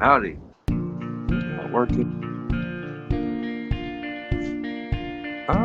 Howdy. Not working. Oh.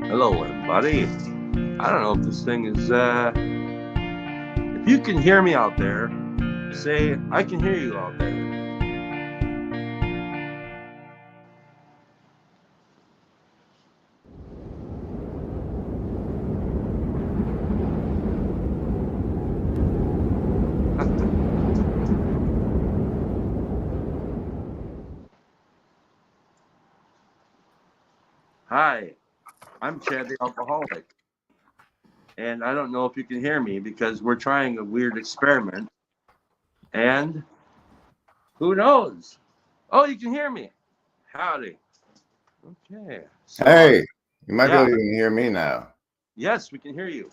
Hello, everybody. I don't know if this thing is, if you can hear me out there, say, I can hear you out there. Hi, I'm Chad the Alcoholic. And I don't know if you can hear me because we're trying a weird experiment. And who knows? Oh, you can hear me. Howdy. Okay. So, hey, you might yeah. be able to hear me now. Yes, we can hear you.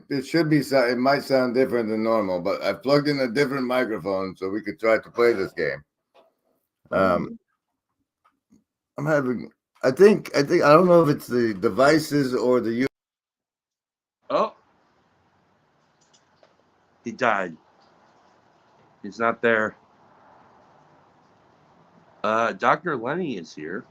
It should be. It might sound different than normal, but I plugged in a different microphone so we could try to play this game. I'm having. I think. I don't know if it's the devices or the. Oh, he died. He's not there. Dr. Lenny is here.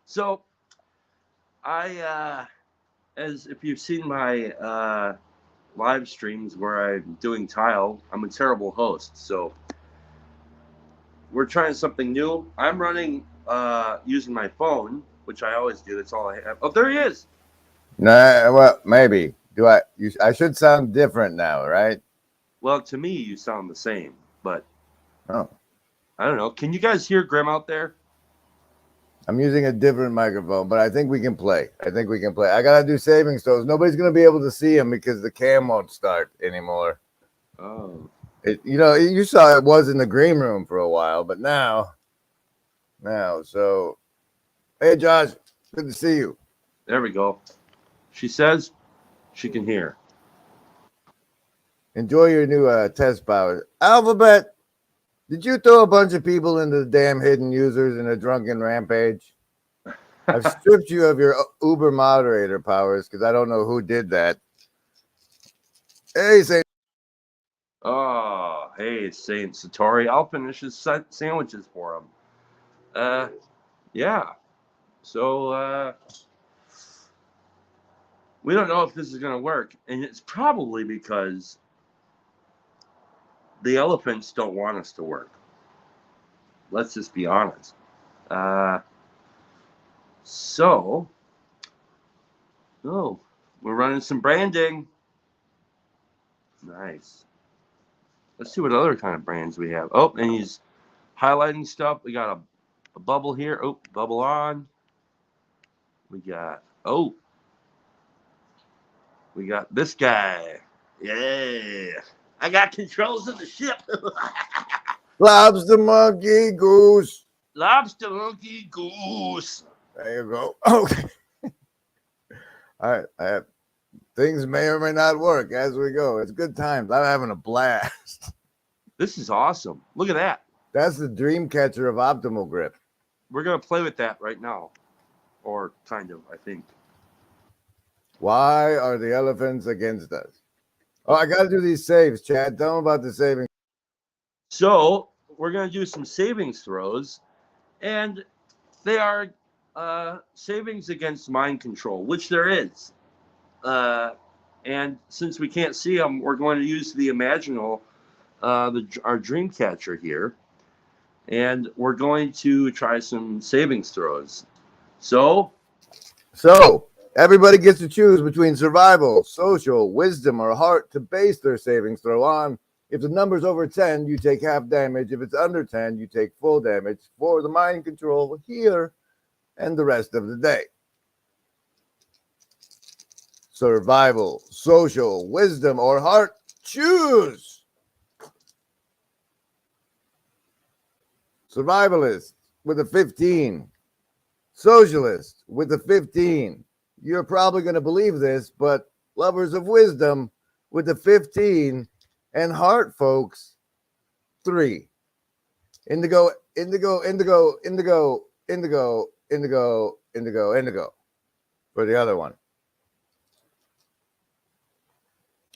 So, as if you've seen my live streams where I'm doing tile, I'm a terrible host. So, we're trying something new. I'm running using my phone, which I always do. That's all I have. Oh, there he is. Nah, well, maybe. I should sound different now, right? Well, to me, you sound the same, but Oh, I don't know. Can you guys hear Grim out there? I'm using a different microphone, but I think we can play. I gotta do savings throws. Nobody's gonna be able to see him because the cam won't start anymore. Oh. You saw it was in the green room for a while, but now. So, hey, Josh, good to see you. There we go. She says she can hear. Enjoy your new test power. Alphabet, did you throw a bunch of people into the damn hidden users in a drunken rampage? I've stripped you of your Uber moderator powers because I don't know who did that. Hey, Saint. Oh, hey, Saint Satori. I'll finish his sandwiches for him. Yeah. So, we don't know if this is going to work. And it's probably because the elephants don't want us to work. Let's just be honest. We're running some branding. Nice. Let's see what other kind of brands we have. Oh, and he's highlighting stuff. We got a bubble here. Oh, bubble on. We got this guy. Yeah. I got controls of the ship. Lobster monkey goose. Lobster monkey goose. There you go. Okay. All right. Things may or may not work as we go. It's good times. I'm having a blast. This is awesome. Look at that. That's the dream catcher of optimal grip. We're going to play with that right now. Or kind of, I think. Why are the elephants against us? Oh, I got to do these saves, Chad. Tell them about the savings. So, we're going to do some savings throws. And they are savings against mind control, which there is. And since we can't see them, we're going to use the imaginal, our dream catcher here. And we're going to try some savings throws. So Everybody gets to choose between survival, social, wisdom, or heart to base their savings throw on. If the number's over 10, you take half damage. If it's under 10, you take full damage for the mind control here and the rest of the day. Survival, social, wisdom, or heart, choose. Survivalist with a 15. Socialist with a 15. You're probably going to believe this, but lovers of wisdom with a 15 and heart folks, 3. Indigo, indigo, indigo, indigo, indigo, indigo, indigo, indigo for the other one.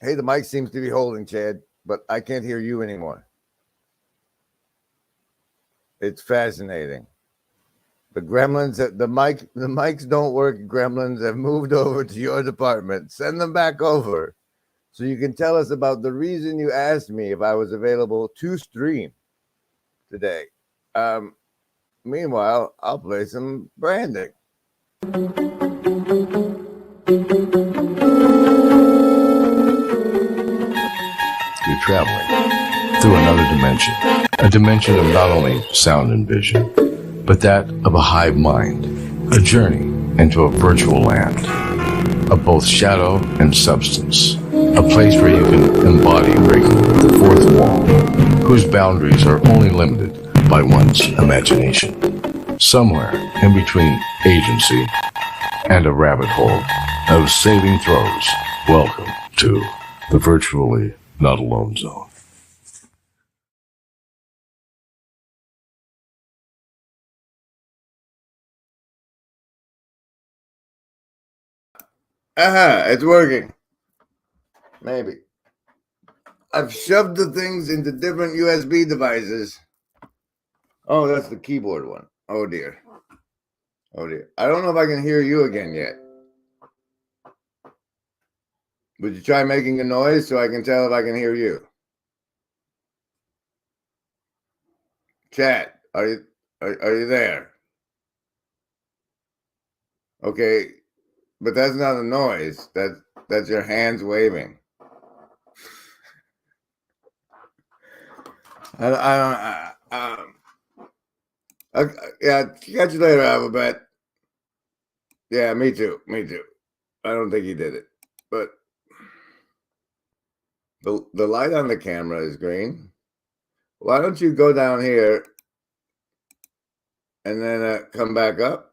Hey, the mic seems to be holding, Chad, but I can't hear you anymore. It's fascinating. The gremlins, the mics don't work. Gremlins have moved over to your department. Send them back over so you can tell us about the reason you asked me if I was available to stream today. Meanwhile, I'll play some branding. You're traveling through another dimension, a dimension of not only sound and vision, but that of a hive mind, a journey into a virtual land of both shadow and substance, a place where you can embody breaking the fourth wall, whose boundaries are only limited by one's imagination. Somewhere in between agency and a rabbit hole of saving throws, welcome to the Virtually Not Alone Zone. It's working. Maybe. I've shoved the things into different USB devices. Oh, that's the keyboard one. Oh, dear. Oh, dear. I don't know if I can hear you again yet. Would you try making a noise so I can tell if I can hear you? Chat, are you there? Okay, but that's not a noise. That's your hands waving. Yeah, catch you later, Alphabet. Yeah, me too. I don't think he did it, but the light on the camera is green. Why don't you go down here and then come back up?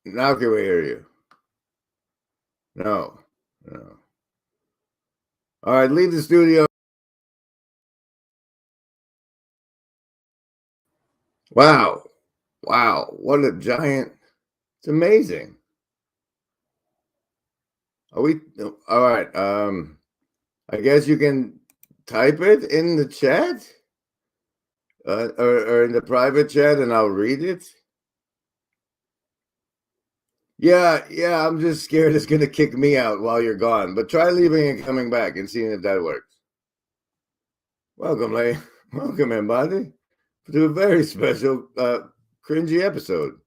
Now can we hear you? No. All right, leave the studio. Wow, what a giant, it's amazing. Are we, all right, I guess you can type it in the chat or in the private chat and I'll read it. Yeah, I'm just scared it's going to kick me out while you're gone, but try leaving and coming back and seeing if that works. Welcome, everybody, to a very special cringy episode.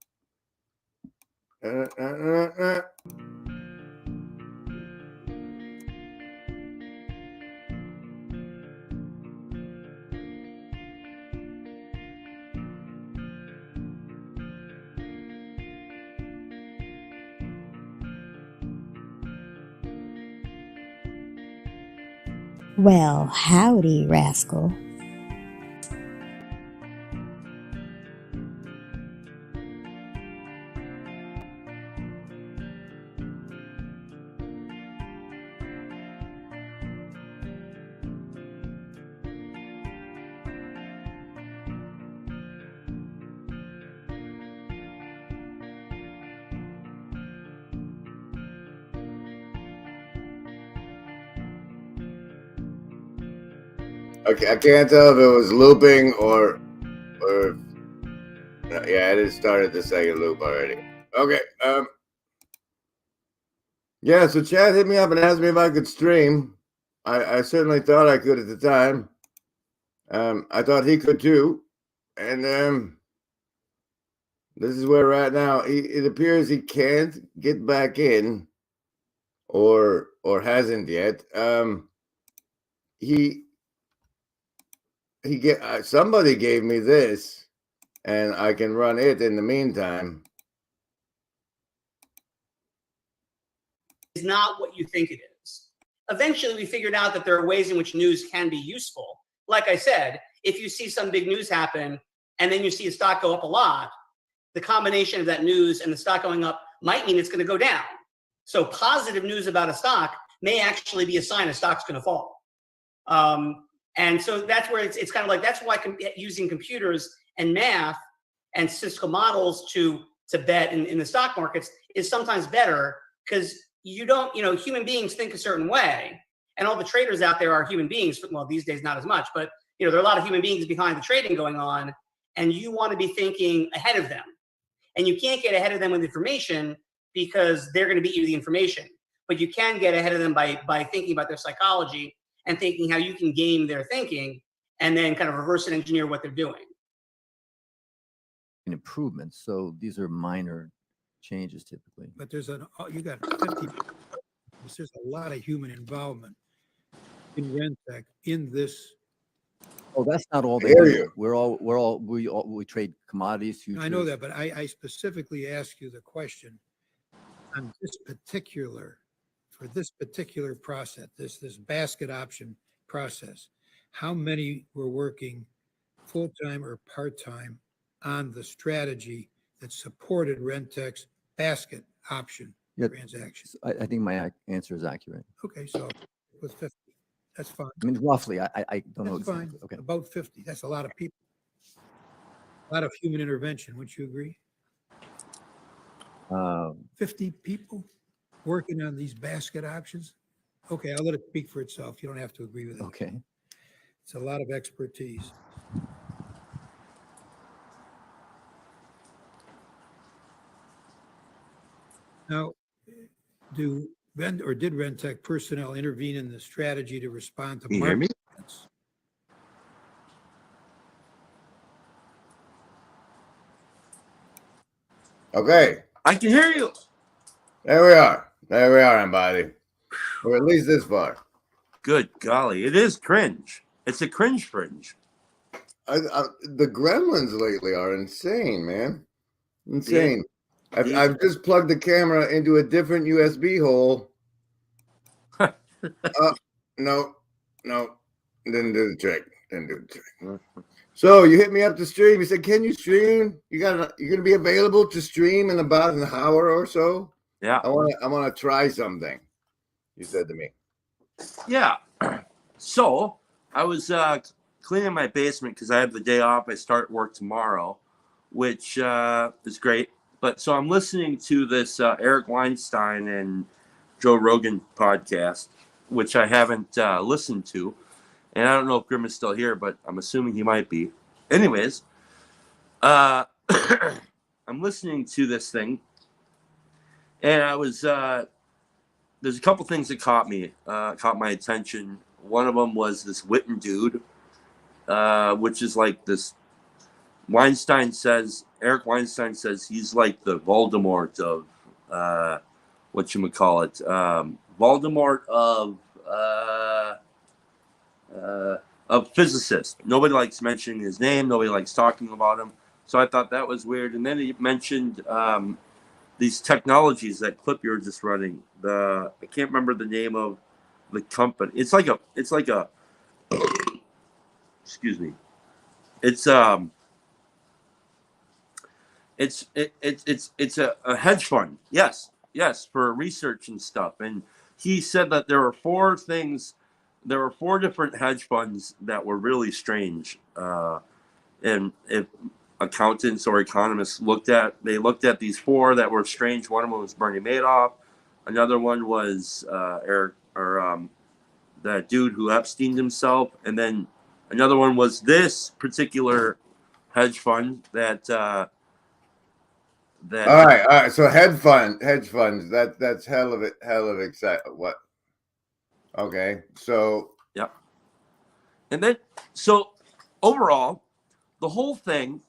Well, howdy, Rascal. Okay, I can't tell if it was looping or yeah, it started the second loop already. Okay, yeah, so Chad hit me up and asked me if I could stream. I certainly thought I could at the time. I thought he could too, and This is where right now it appears he can't get back in, or hasn't yet. Somebody gave me this, and I can run it in the meantime. Is not what you think it is. Eventually, we figured out that there are ways in which news can be useful. Like I said, if you see some big news happen and then you see a stock go up a lot, the combination of that news and the stock going up might mean it's going to go down. So positive news about a stock may actually be a sign a stock's going to fall. And so that's where it's kind of like, that's why using computers and math and statistical models to bet in the stock markets is sometimes better, because you don't, human beings think a certain way, and all the traders out there are human beings. Well, these days, not as much, but there are a lot of human beings behind the trading going on, and you want to be thinking ahead of them. And you can't get ahead of them with information because they're going to beat you the information. But you can get ahead of them by thinking about their psychology and thinking how you can game their thinking and then kind of reverse and engineer what they're doing. Improvements. So these are minor changes typically. But you got 50. There's a lot of human involvement in Rentech in this. Oh, that's not all they Hear do. you. We trade commodities. Futures. I know that, but I specifically ask you the question on for this particular process, this basket option process. How many were working full-time or part-time on the strategy that supported Rentech's basket option transactions? I think my answer is accurate. Okay, so with 50, that's fine. I mean, roughly. I don't know That's exactly. fine. Okay. About 50. That's a lot of people. A lot of human intervention. Wouldn't you agree? 50 people working on these basket options. Okay, I'll let it speak for itself. You don't have to agree with it. Okay. It's a lot of expertise. Now, did Rentech personnel intervene in the strategy to respond to Can you hear me? market events? Okay, I can hear you. there we are, everybody. Or at least this far. Good golly, it is cringe. It's a cringe fringe. The gremlins lately are insane, man. Insane. These- I've just plugged the camera into a different USB hole. No, didn't do the trick. So you hit me up to stream. You said, "Can you stream? You're gonna be available to stream in about an hour or so." Yeah. I wanna try something. You said to me. Yeah. So I was cleaning my basement because I have the day off. I start work tomorrow, which is great. But so I'm listening to this Eric Weinstein and Joe Rogan podcast, which I haven't listened to. And I don't know if Grim is still here, but I'm assuming he might be. Anyways, I'm listening to this thing. And I was, there's a couple things that caught my attention. One of them was this Witten dude, which is like this. Eric Weinstein says he's like the Voldemort of, Voldemort of physicists. Nobody likes mentioning his name. Nobody likes talking about him. So I thought that was weird. And then he mentioned these technologies that clip you're just running. I can't remember the name of the company. It's like a excuse me. It's a hedge fund. Yes, for research and stuff. And he said that there were four different hedge funds that were really strange. And if accountants or economists looked at these four that were strange. One of them was Bernie Madoff. Another one was that dude who Epsteined himself. And then another one was this particular hedge fund that all right. So hedge funds. That's hell of exciting. What? Okay. So yeah. And then so overall, the whole thing,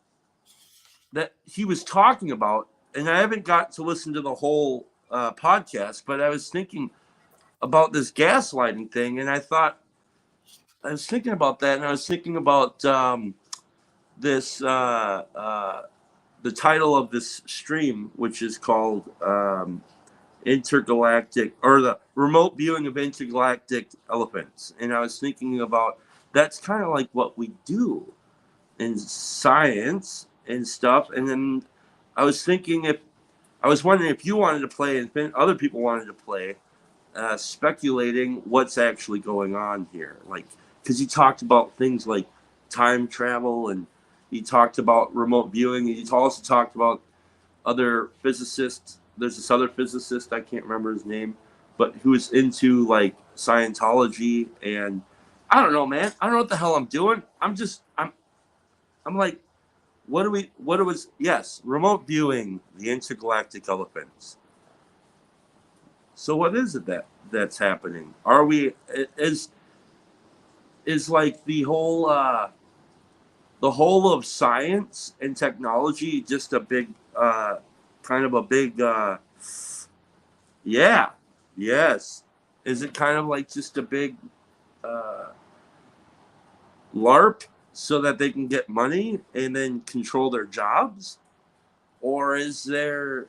that he was talking about, and I haven't got to listen to the whole podcast, but I was thinking about this gaslighting thing, and I was thinking about that, and I was thinking about this the title of this stream, which is called Intergalactic, or the remote viewing of intergalactic elephants. And I was thinking about that's kind of like what we do in science and stuff. And then I was wondering if you wanted to play and if other people wanted to play, speculating what's actually going on here. Like, because he talked about things like time travel, and he talked about remote viewing, and he also talked about other physicists. There's this other physicist, I can't remember his name, but who is into like Scientology, and I don't know, man. I don't know what the hell I'm doing. I'm like, yes, remote viewing the intergalactic elephants. So what is it that's happening? Are we is like the whole of science and technology just a big kind of a big yes, is it kind of like just a big LARP so that they can get money and then control their jobs? Or is there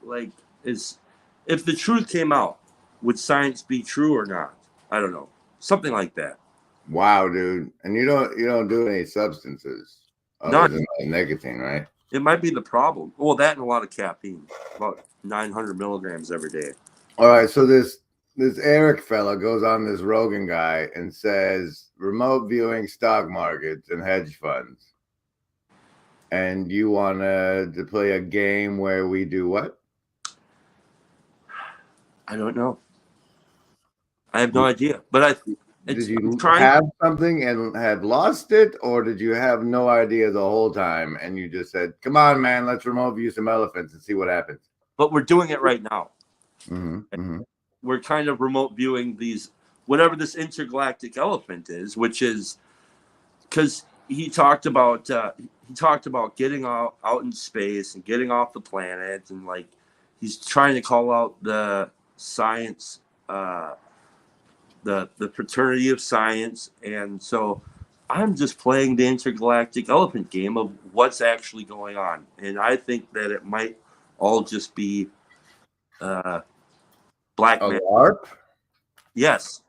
like, if the truth came out, would science be true or not? I don't know, something like that. Wow, dude. And you don't do any substances other None. than nicotine, right? It might be the problem. Well, that and a lot of caffeine, about 900 milligrams every day. All right, so this Eric fella goes on this Rogan guy and says remote viewing stock markets and hedge funds. And you want to play a game where we do what? I don't know. I have no idea. But did you have something and had lost it, or did you have no idea the whole time and you just said, "Come on, man, let's remote view some elephants and see what happens"? But we're doing it right now. Mm-hmm, mm-hmm. We're kind of remote viewing these, whatever this intergalactic elephant is, which is because he talked about getting out in space and getting off the planet, and like he's trying to call out the science, the fraternity of science. And so I'm just playing the intergalactic elephant game of what's actually going on, and I think that it might all just be black A man. LARP? Yes.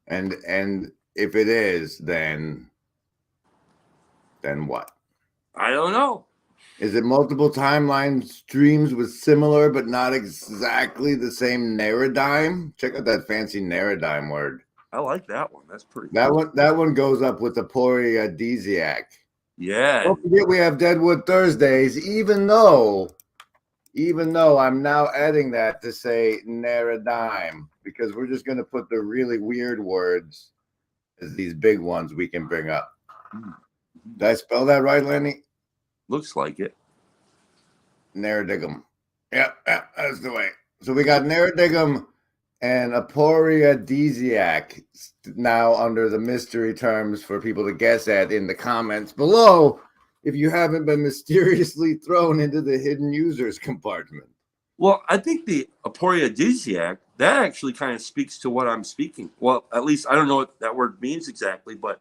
And if it is, then what? I don't know. Is it multiple timeline streams with similar but not exactly the same paradigm? Check out that fancy paradigm word. I like that one. That's pretty That cool. that one goes up with the aphrodisiac. Yeah. Don't forget we have Deadwood Thursdays, even though I'm now adding that to say paradigm, because we're just going to put the really weird words as these big ones we can bring up. Did I spell that right, Lenny? Looks like it. Narradigum. Yep, that's the way. So we got Narradigum and aphrodisiac now under the mystery terms for people to guess at in the comments below if you haven't been mysteriously thrown into the hidden users compartment. Well, I think the aphrodisiac, that actually kind of speaks to what I'm speaking. Well, at least I don't know what that word means exactly, but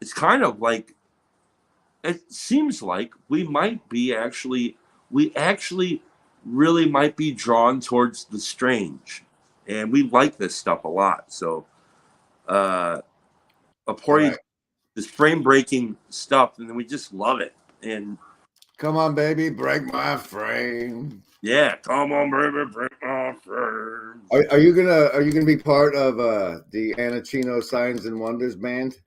it's kind of like, it seems like we actually really might be drawn towards the strange, and we like this stuff a lot. So this frame breaking stuff, and then we just love it. And come on, baby, break my frame. Yeah, come on, baby, break my frame. Are you gonna be part of the Anachino Signs and Wonders band?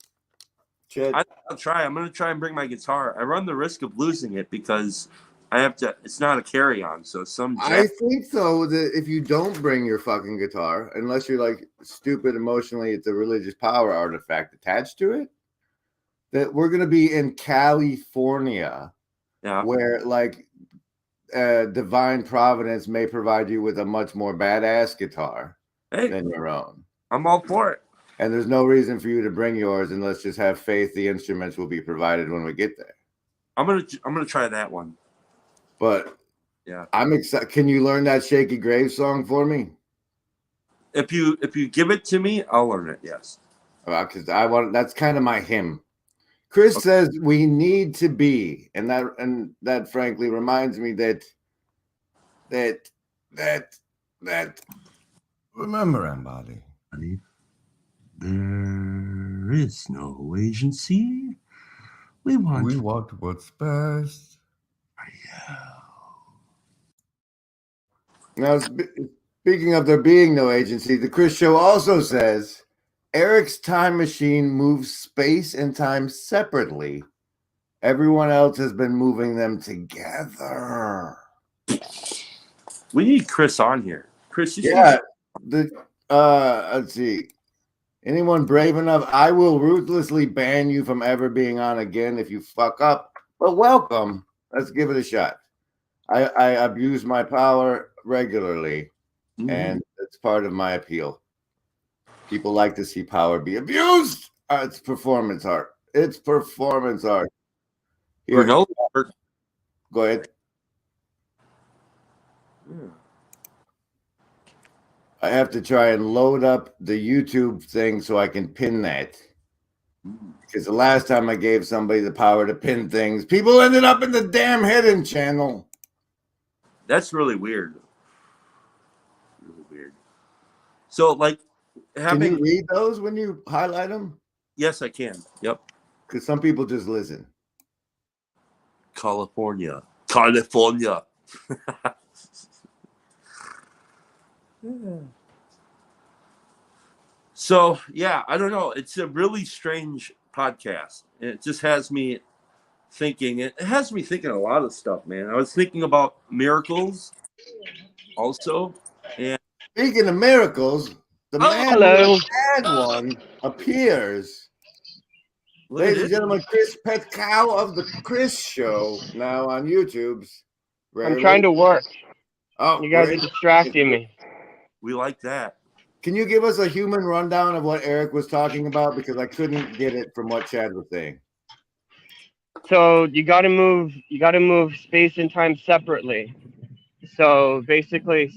Chad? I'll try. I'm gonna try and bring my guitar. I run the risk of losing it because I have to. It's not a carry-on, so I think though that if you don't bring your fucking guitar, unless you're like stupid emotionally, it's a religious power artifact attached to it. That we're gonna be in California, where like divine providence may provide you with a much more badass guitar than your own. I'm all for it. And there's no reason for you to bring yours, and let's just have faith the instruments will be provided when we get there. I'm gonna try that one. But yeah, I'm excited. Can you learn that Shaky Grave song for me? If you give it to me, I'll learn it. Yes. Because I want. That's kind of my hymn. Chris says we need to be, and that frankly reminds me that remember, Embody. There is no agency. We want what's best. Now, speaking of there being no agency, the Chris Show also says Eric's time machine moves space and time separately. Everyone else has been moving them together. We need Chris on here. Chris, let's see. Anyone brave enough? I will ruthlessly ban you from ever being on again if you fuck up. But welcome. Let's give it a shot. I abuse my power regularly, and it's part of my appeal. People like to see power be abused. It's performance art. It's performance art. Here, go ahead. I have to try and load up the YouTube thing so I can pin that. Because the last time I gave somebody the power to pin things, people ended up in the damn hidden channel. That's really weird. Really weird. So, like, can you read those when you highlight them? Yes, I can. Yep. Because some people just listen. California. So, yeah, I don't know. It's a really strange podcast. It just has me thinking. It has me thinking a lot of stuff, man. I was thinking about miracles also. And speaking of miracles, the man who had one appears. Ladies and gentlemen, Chris Petkow of the Chris Show, now on YouTube's. I'm trying to work. Oh, you guys are distracting me. We like that. Can you give us a human rundown of what Eric was talking about? Because I couldn't get it from what Chad was saying. So you got to move space and time separately. So basically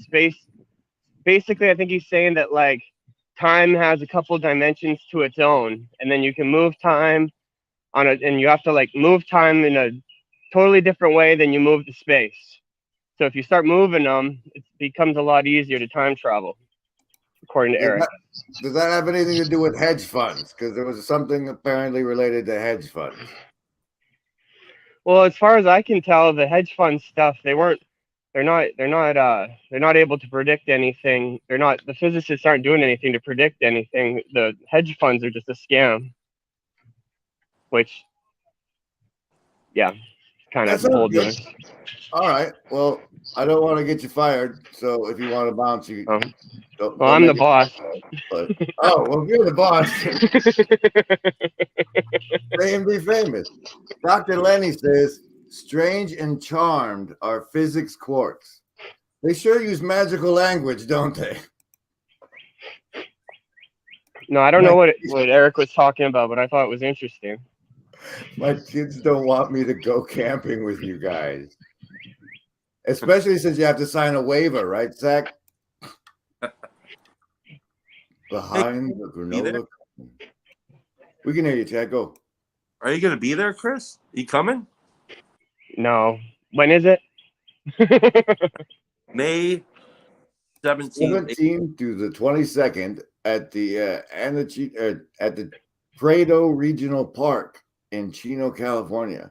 I think he's saying that like time has a couple dimensions to its own, and then you can move time and you have to like move time in a totally different way than you move the space. So if you start moving them, it becomes a lot easier to time travel, according to Eric. Does that have anything to do with hedge funds? Because there was something apparently related to hedge funds. Well, as far as I can tell, the hedge fund stuff, they're not able to predict anything. The physicists aren't doing anything to predict anything. The hedge funds are just a scam. Which, yeah, kind of bullshit. All right. Well, I don't want to get you fired. So if you want to bounce, you. Well, I'm the boss. Oh, well, if you're the boss, stay and be famous. Dr. Lenny says, strange and charmed are physics quarks. They sure use magical language, don't they? No, I don't know what Eric was talking about, but I thought it was interesting. My kids don't want me to go camping with you guys. Especially since you have to sign a waiver, right, Zach? Behind the granola. We can hear you, Chad. Go. Are you going to be there, Chris? You coming? No. When is it? May 17th through the 22nd at the Prado Regional Park in Chino, California,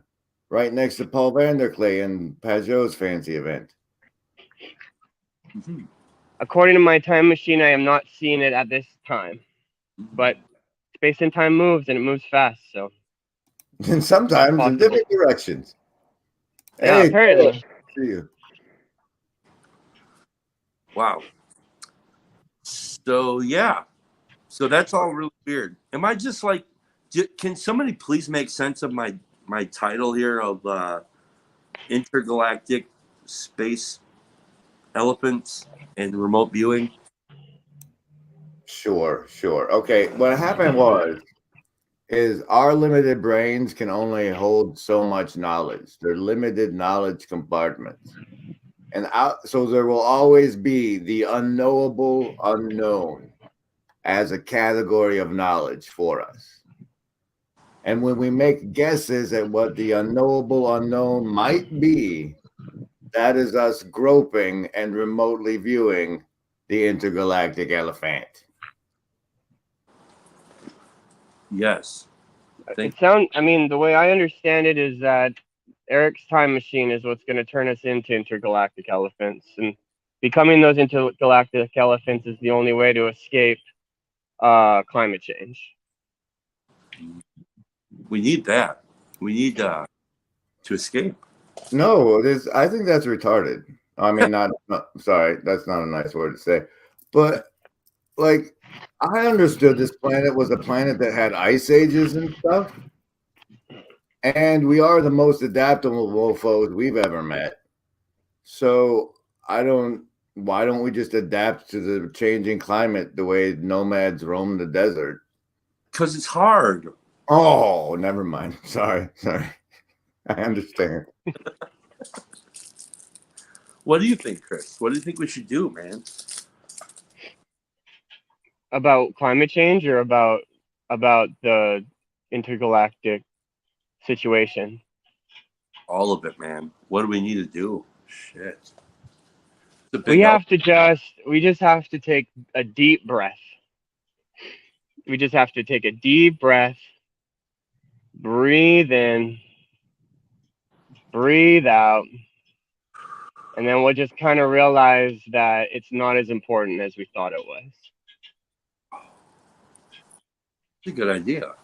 right next to Paul Vanderklay and Pajot's fancy event. Mm-hmm. According to my time machine, I am not seeing it at this time, but space and time moves, and it moves fast. So, and sometimes in different directions. Yeah, hey, apparently. See you. Wow. So yeah, so that's all really weird. Am I just like? Can somebody please make sense of my title here of Intergalactic Space Elephants and Remote Viewing? Sure. Okay, what happened is our limited brains can only hold so much knowledge. They're limited knowledge compartments. And so there will always be the unknowable unknown as a category of knowledge for us. And when we make guesses at what the unknowable unknown might be, that is us groping and remotely viewing the intergalactic elephant. Yes. I mean, the way I understand it is that Eric's time machine is what's going to turn us into intergalactic elephants, and becoming those intergalactic elephants is the only way to escape climate change. We need that. We need to escape. No, I think that's retarded. I mean, not sorry, that's not a nice word to say. But like, I understood this planet was a planet that had ice ages and stuff. And we are the most adaptable foes we've ever met. So why don't we just adapt to the changing climate the way nomads roam the desert? Because it's hard. Oh, never mind. Sorry. I understand. What do you think, Chris? What do you think we should do, man? About climate change or about the intergalactic situation? All of it, man. What do we need to do? Shit. We just have to take a deep breath. We just have to take a deep breath, breathe in, breathe out, and then we'll just kind of realize that it's not as important as we thought it was. It's a good idea.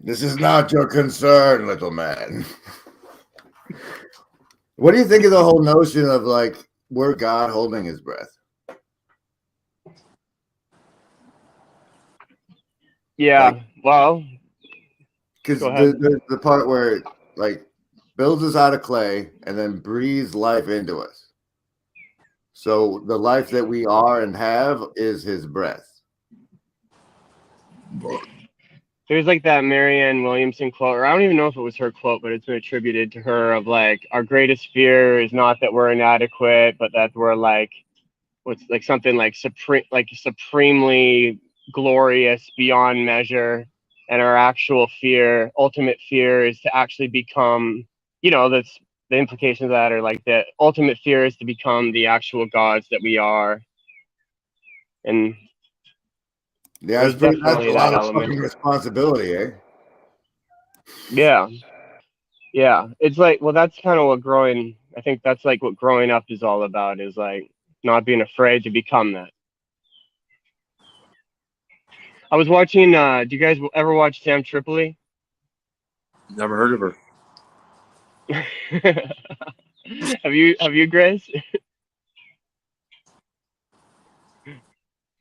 This is not your concern, little man. What do you think of the whole notion of like we're God holding his breath? Yeah, well, because the part where it like builds us out of clay and then breathes life into us. So the life that we are and have is his breath. There's like that Marianne Williamson quote, or I don't even know if it was her quote, but it's been attributed to her of like, our greatest fear is not that we're inadequate, but that we're like, what's like something like supremely glorious beyond measure. And our actual fear, ultimate fear, is to actually become, that's the implications of that are like the ultimate fear is to become the actual gods that we are. And yeah, that's a lot of fucking responsibility, eh? Yeah. It's like, well, that's kind of I think that's like what growing up is all about, is like not being afraid to become that. I was watching, do you guys ever watch Sam Tripoli? Never heard of her. Have you, Griz?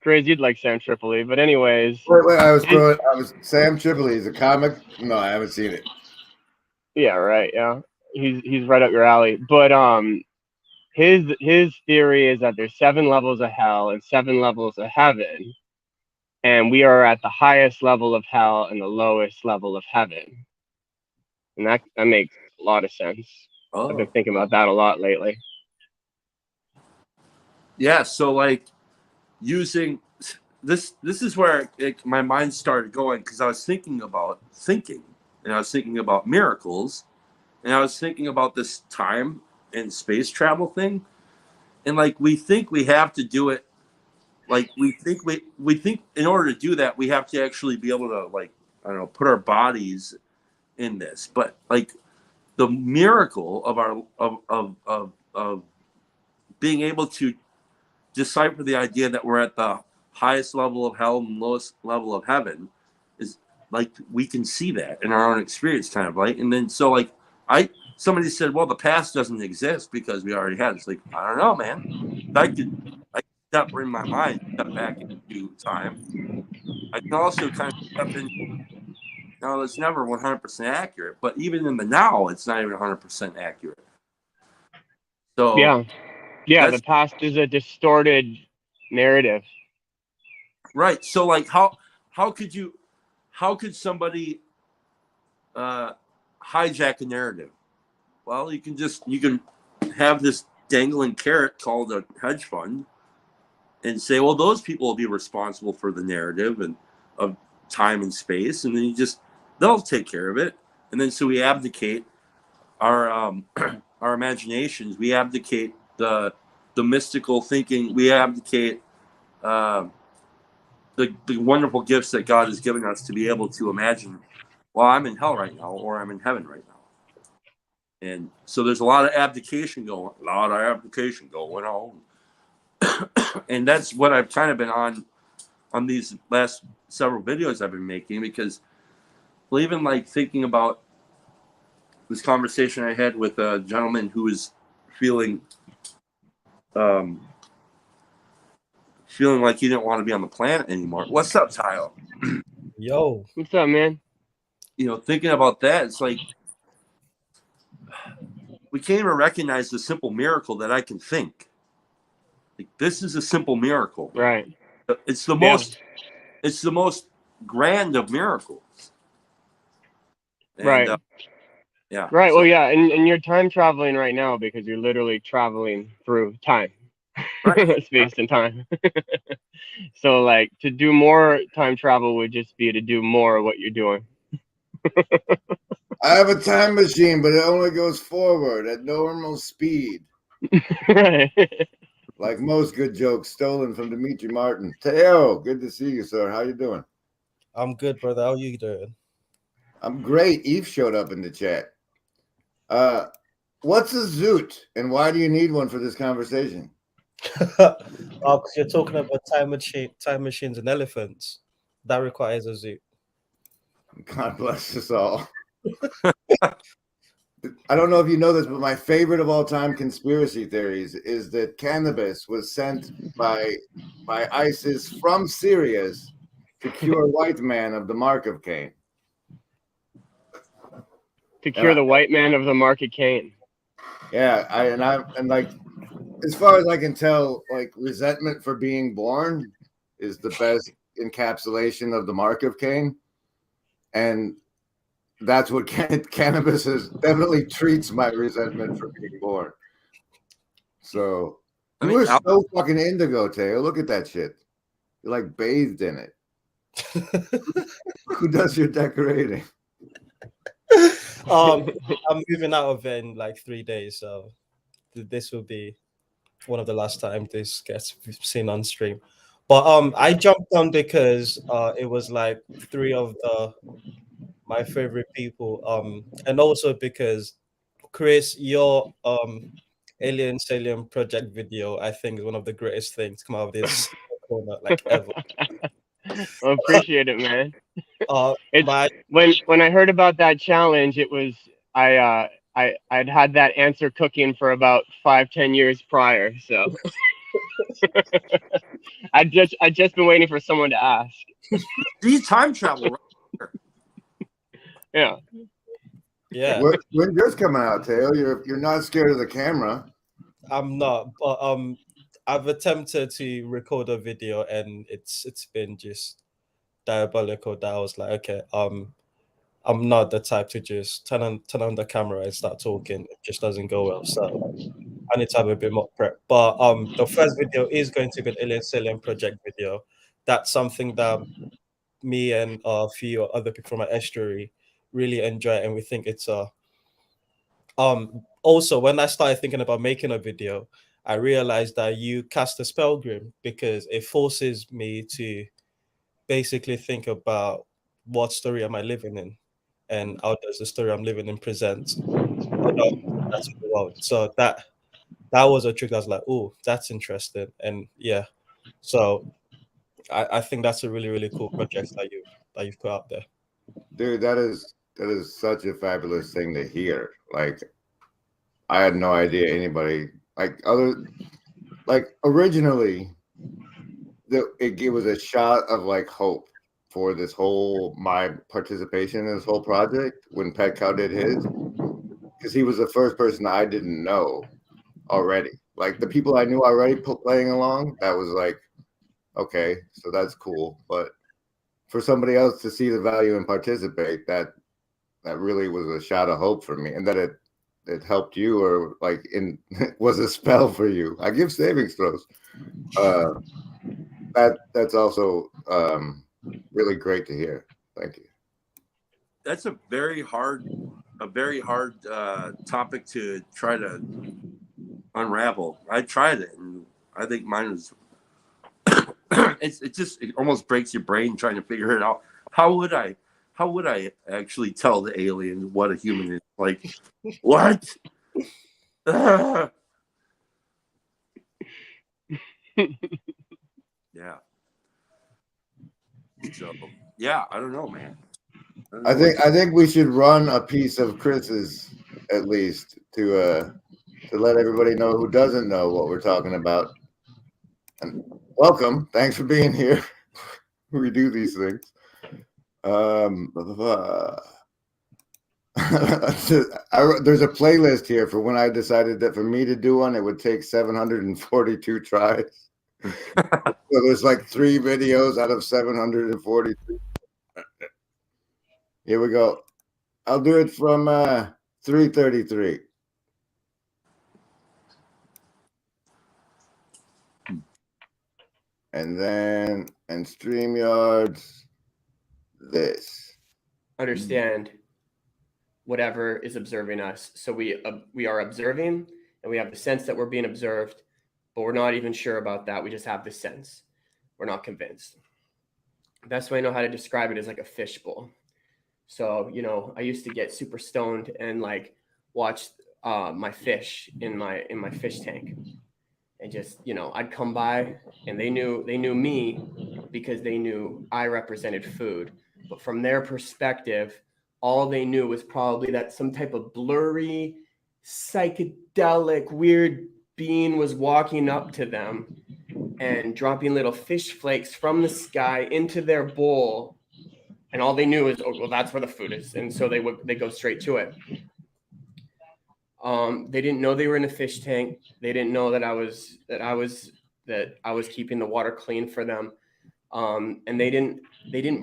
Griz, you'd like Sam Tripoli, but anyways. Wait, Sam Tripoli is a comic? No, I haven't seen it. Yeah, right, yeah. He's right up your alley. But his theory is that there's 7 levels of hell and 7 levels of heaven. And we are at the highest level of hell and the lowest level of heaven. And that makes a lot of sense. Oh. I've been thinking about that a lot lately. Yeah, so like using this is where my mind started going, because I was thinking about and I was thinking about miracles, and I was thinking about this time and space travel thing. And like we think we have to do it. Like we think in order to do that, we have to actually be able to, like, I don't know, put our bodies in this. But like the miracle of our of being able to decipher the idea that we're at the highest level of hell and lowest level of heaven is like we can see that in our own experience, kind of, right? And then so like somebody said, well, the past doesn't exist because we already had it. It's like, I don't know, man. I could step in my mind, step back into time. I can also kind of step in. No, it's never 100% accurate, but even in the now, it's not even 100% accurate. So yeah, the past is a distorted narrative. Right. So like how could somebody hijack a narrative? Well, you can have this dangling carrot called a hedge fund and say, well, those people will be responsible for the narrative and of time and space, and then they'll take care of it. And then so we abdicate our our imaginations, we abdicate the mystical thinking, we abdicate the wonderful gifts that God has given us to be able to imagine, well, I'm in hell right now, or I'm in heaven right now. And so there's a lot of abdication going on. And that's what I've kind of been on these last several videos I've been making, because even like thinking about this conversation I had with a gentleman who was feeling like he didn't want to be on the planet anymore. What's up, Tyler? Yo. What's up, man? You know, thinking about that, it's like we can't even recognize the simple miracle that I can think. Like, this is a simple miracle. Right. It's the most grand of miracles. And, right. Yeah. Right. So, well, yeah, and you're time traveling right now because you're literally traveling through time, right. space and time. So, like, to do more time travel would just be to do more of what you're doing. I have a time machine, but it only goes forward at normal speed. Right. Like most good jokes stolen from Dimitri Martin. Teo, good to see you, sir. How you doing? I'm good, brother. How you doing? I'm great. Eve showed up in the chat. What's a zoot, and why do you need one for this conversation? Because you're talking about time machines and elephants. That requires a zoo. God bless us all. I don't know if you know this, but my favorite of all time conspiracy theories is that cannabis was sent by ISIS from Syria to cure white man of the mark of Cain. To cure the white man of the mark of Cain. Yeah, and like, as far as I can tell, like, resentment for being born is the best encapsulation of the mark of Cain, and that's what cannabis is. Definitely treats my resentment for being born. So you were so fucking indigo, Teo. Look at that shit. You're like bathed in it. Who does your decorating? I'm moving out of it in like 3 days, so this will be one of the last time this gets seen on stream. But I jumped on because it was like 3 of my favorite people, and also because Chris, your Alien Salient project video, I think, is one of the greatest things to come out of this corner like ever. I appreciate it, man. It's when I heard about that challenge, it was I'd had that answer cooking for about 5-10 years prior, so I'd just been waiting for someone to ask. These time travel, right? Yeah. Yeah. When yours coming out, Teo? You're not scared of the camera. I'm not, but I've attempted to record a video and it's been just diabolical that I was like, okay, I'm not the type to just turn on the camera and start talking. It just doesn't go well. So I need to have a bit more prep. But the first video is going to be an Alien Salient project video. That's something that me and a few other people from my estuary really enjoy, and we think it's a also when I started thinking about making a video, I realized that you cast a spell grim because it forces me to basically think about what story am I living in and how does the story I'm living in present. That's the world. So that was a trick. I was like, oh, that's interesting. And yeah, so I think that's a really, really cool project that you've put out there. Dude, that is such a fabulous thing to hear. Like, I had no idea anybody originally it was a shot of like hope for this whole my participation in this whole project when Pet Cow did his, because he was the first person I didn't know already. Like the people I knew already playing along, that was like Okay, so that's cool. But for somebody else to see the value and participate, that really was a shot of hope for me, and that it helped you, or like was a spell for you. I give savings throws. That's also really great to hear. Thank you. That's a very hard topic to try to unravel. I tried it, and I think mine was. It almost breaks your brain trying to figure it out. How would I actually tell the alien what a human is? Like, what? Yeah. So yeah, I don't know, man. I think we should run a piece of Chris's at least to let everybody know who doesn't know what we're talking about. And welcome, thanks for being here. We do these things. There's a playlist here for when I decided that for me to do one, it would take 742 tries. So there's like 3 videos out of 742. Here we go. I'll do it from 333. And then in StreamYards, this. Understand whatever is observing us. So we are observing, and we have the sense that we're being observed, but we're not even sure about that. We just have the sense. We're not convinced. The best way I know how to describe it is like a fishbowl. So, you know, I used to get super stoned and like watch my fish in my fish tank. And just, you know, I'd come by and they knew me because they knew I represented food. But from their perspective, all they knew was probably that some type of blurry, psychedelic, weird being was walking up to them and dropping little fish flakes from the sky into their bowl. And all they knew is, oh, well, that's where the food is. And so they go straight to it. They didn't know they were in a fish tank. They didn't know that I was keeping the water clean for them. And they didn't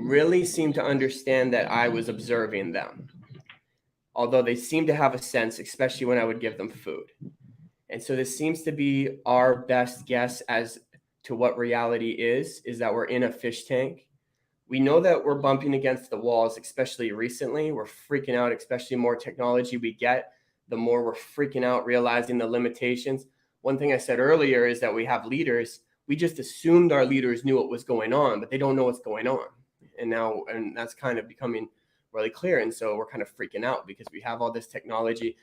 really seem to understand that I was observing them. Although they seemed to have a sense, especially when I would give them food. And so this seems to be our best guess as to what reality is that we're in a fish tank. We know that we're bumping against the walls, especially recently. We're freaking out, especially more technology we get, the more we're freaking out, realizing the limitations. One thing I said earlier is that we have leaders. We just assumed our leaders knew what was going on, but they don't know what's going on. And that's kind of becoming really clear. And so we're kind of freaking out because we have all this technology.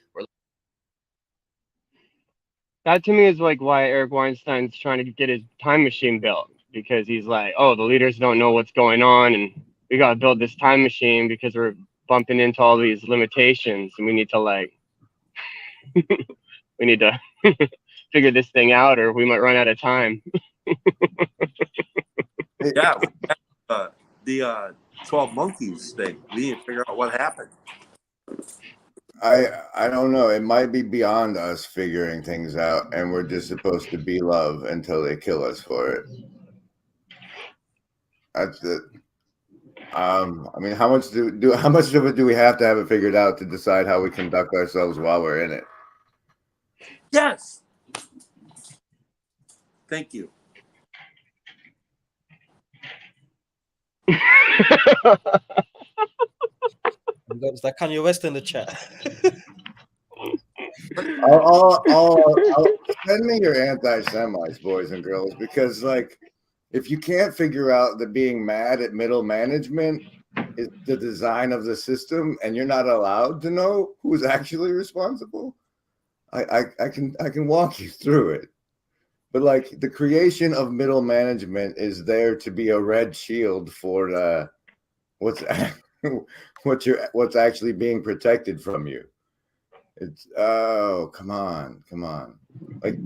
That to me is like why Eric Weinstein's trying to get his time machine built, because he's like, oh, the leaders don't know what's going on, and we got to build this time machine because we're bumping into all these limitations, and we need to like we need to figure this thing out, or we might run out of time. Yeah, the 12 monkeys thing. We need to figure out what happened. I don't know. It might be beyond us figuring things out, and we're just supposed to be love until they kill us for it. That's it. I mean, how much of it do we have to have it figured out to decide how we conduct ourselves while we're in it? Yes. Thank you. Is that Kanye West in the chat? I'll send me your anti-Semites, boys and girls, because like, if you can't figure out that being mad at middle management is the design of the system, and you're not allowed to know who's actually responsible, I can walk you through it. But like, the creation of middle management is there to be a red shield for what's actually being protected from you. It's come on. Like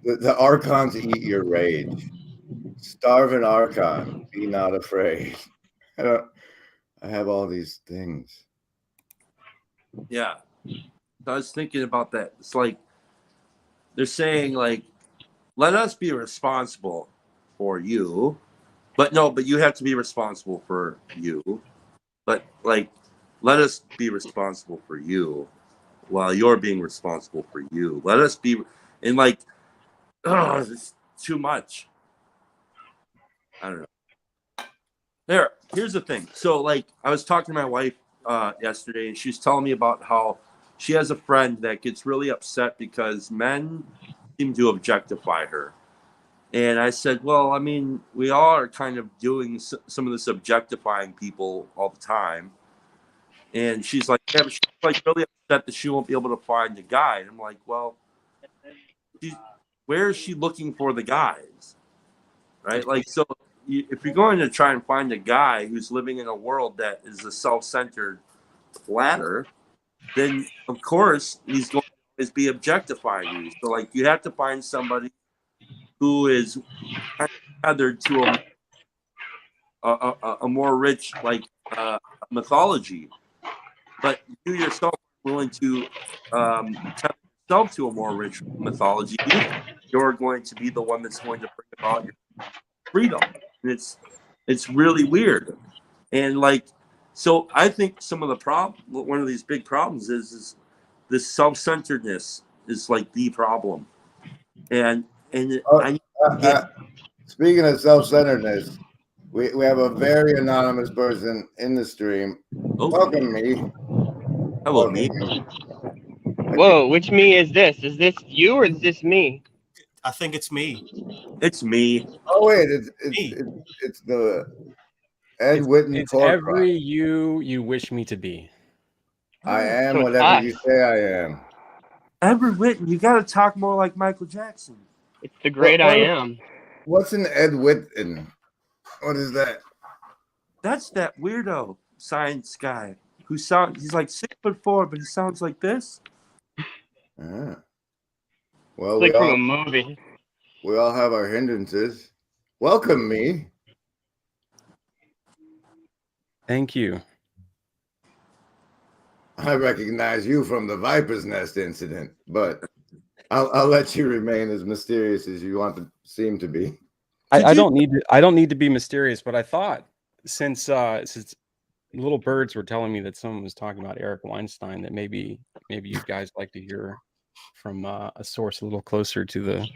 the archons eat your rage. Starve an archon, be not afraid. I have all these things. Yeah. I was thinking about that. It's like they're saying like let us be responsible for you. But no, but you have to be responsible for you. But like, let us be responsible for you while you're being responsible for you. Let us be, and like, oh, it's too much. I don't know. Here's the thing. So like, I was talking to my wife yesterday, and she was telling me about how she has a friend that gets really upset because men seem to objectify her. And I said, well, I mean, we all are kind of doing some of this objectifying people all the time. And she's like, yeah, but she's like really upset that she won't be able to find a guy. And I'm like, well, where is she looking for the guys? Right? Like, so if you're going to try and find a guy who's living in a world that is a self-centered platter, then of course he's going to always be objectifying you. So like, you have to find somebody who is tethered to a more rich mythology, but you yourself are willing to tether yourself to a more rich mythology. You're going to be the one that's going to bring about your freedom, and it's really weird. And like, so I think some of the one of these big problems is this self-centeredness is like the problem, and speaking of self-centeredness, we have a very anonymous person in the stream. Welcome, me. Hello, me. Whoa, which me is this? Is this you or is this me? I think it's me. It's me. Oh wait, it's the Ed Whitten. It's every you wish me to be. I am whatever you say I am. Edward Whitten, you got to talk more like Michael Jackson. It's the great I am. What's an Ed Whitten? What is that? That's that weirdo science guy who he's like 6'4", but he sounds like this. Ah. Well, it's like from a movie. We all have our hindrances. Welcome, me. Thank you. I recognize you from the Viper's Nest incident, but I'll let you remain as mysterious as you want to seem to be. I don't need to be mysterious, but I thought since little birds were telling me that someone was talking about Eric Weinstein, that maybe you guys like to hear from a source a little closer to the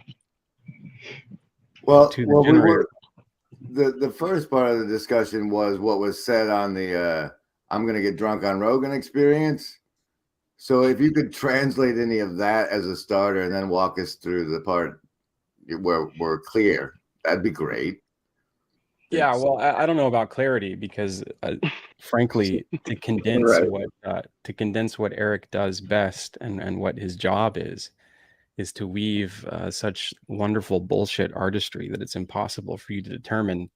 the first part of the discussion was what was said on the I'm gonna get drunk on Rogan experience. So if you could translate any of that as a starter and then walk us through the part where we're clear, that'd be great. Yeah, well, I don't know about clarity because, frankly, to condense what Eric does best and what his job is to weave such wonderful bullshit artistry that it's impossible for you to determine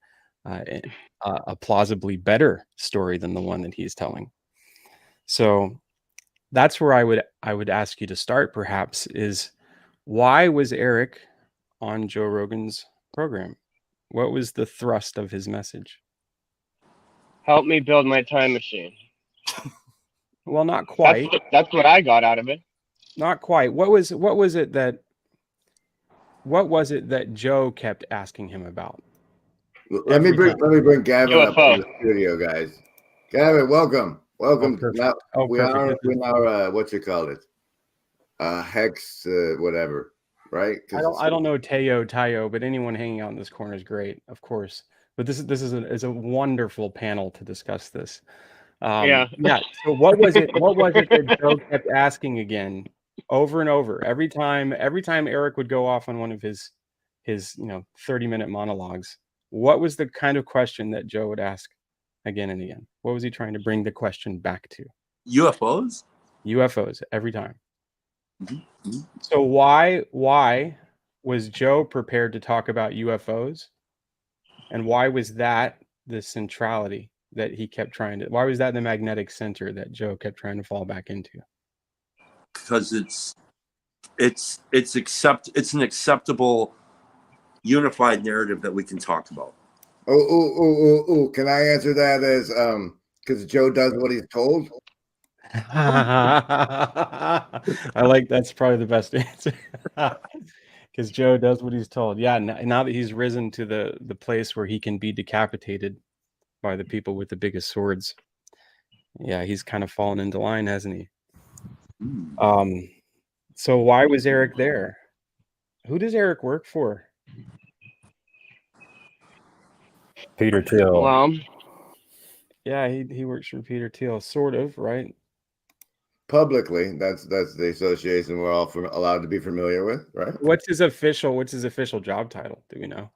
a plausibly better story than the one that he's telling. So that's where I would ask you to start. Perhaps is why was Eric on Joe Rogan's program? What was the thrust of his message? Help me build my time machine. Well, not quite. That's what I got out of it. Not quite. What was it that Joe kept asking him about? Let me bring Gavin up to the studio, guys. Gavin, welcome. Now, we are what you call it? Hex, whatever. Right? I don't know Tayo, but anyone hanging out in this corner is great, of course. But this is a wonderful panel to discuss this. Yeah. So what was it that Joe kept asking again, over and over, every time Eric would go off on one of his 30-minute monologues? What was the kind of question that Joe would ask again and again? What was he trying to bring the question back to? UFOs every time. Mm-hmm. So why was Joe prepared to talk about UFOs? And why was that the centrality that he kept why was that the magnetic center that Joe kept trying to fall back into? Because it's an acceptable unified narrative that we can talk about. Can I answer that as because Joe does what he's told? I like that's probably the best answer. because Joe does what he's told. Yeah, now that he's risen to the place where he can be decapitated by the people with the biggest swords. Yeah, he's kind of fallen into line, hasn't he? So why was Eric there? Who does Eric work for? Peter Thiel. Well, yeah, he works for Peter Thiel, sort of, right? Publicly, that's the association we're all allowed to be familiar with, right? What's his official job title? Do we know?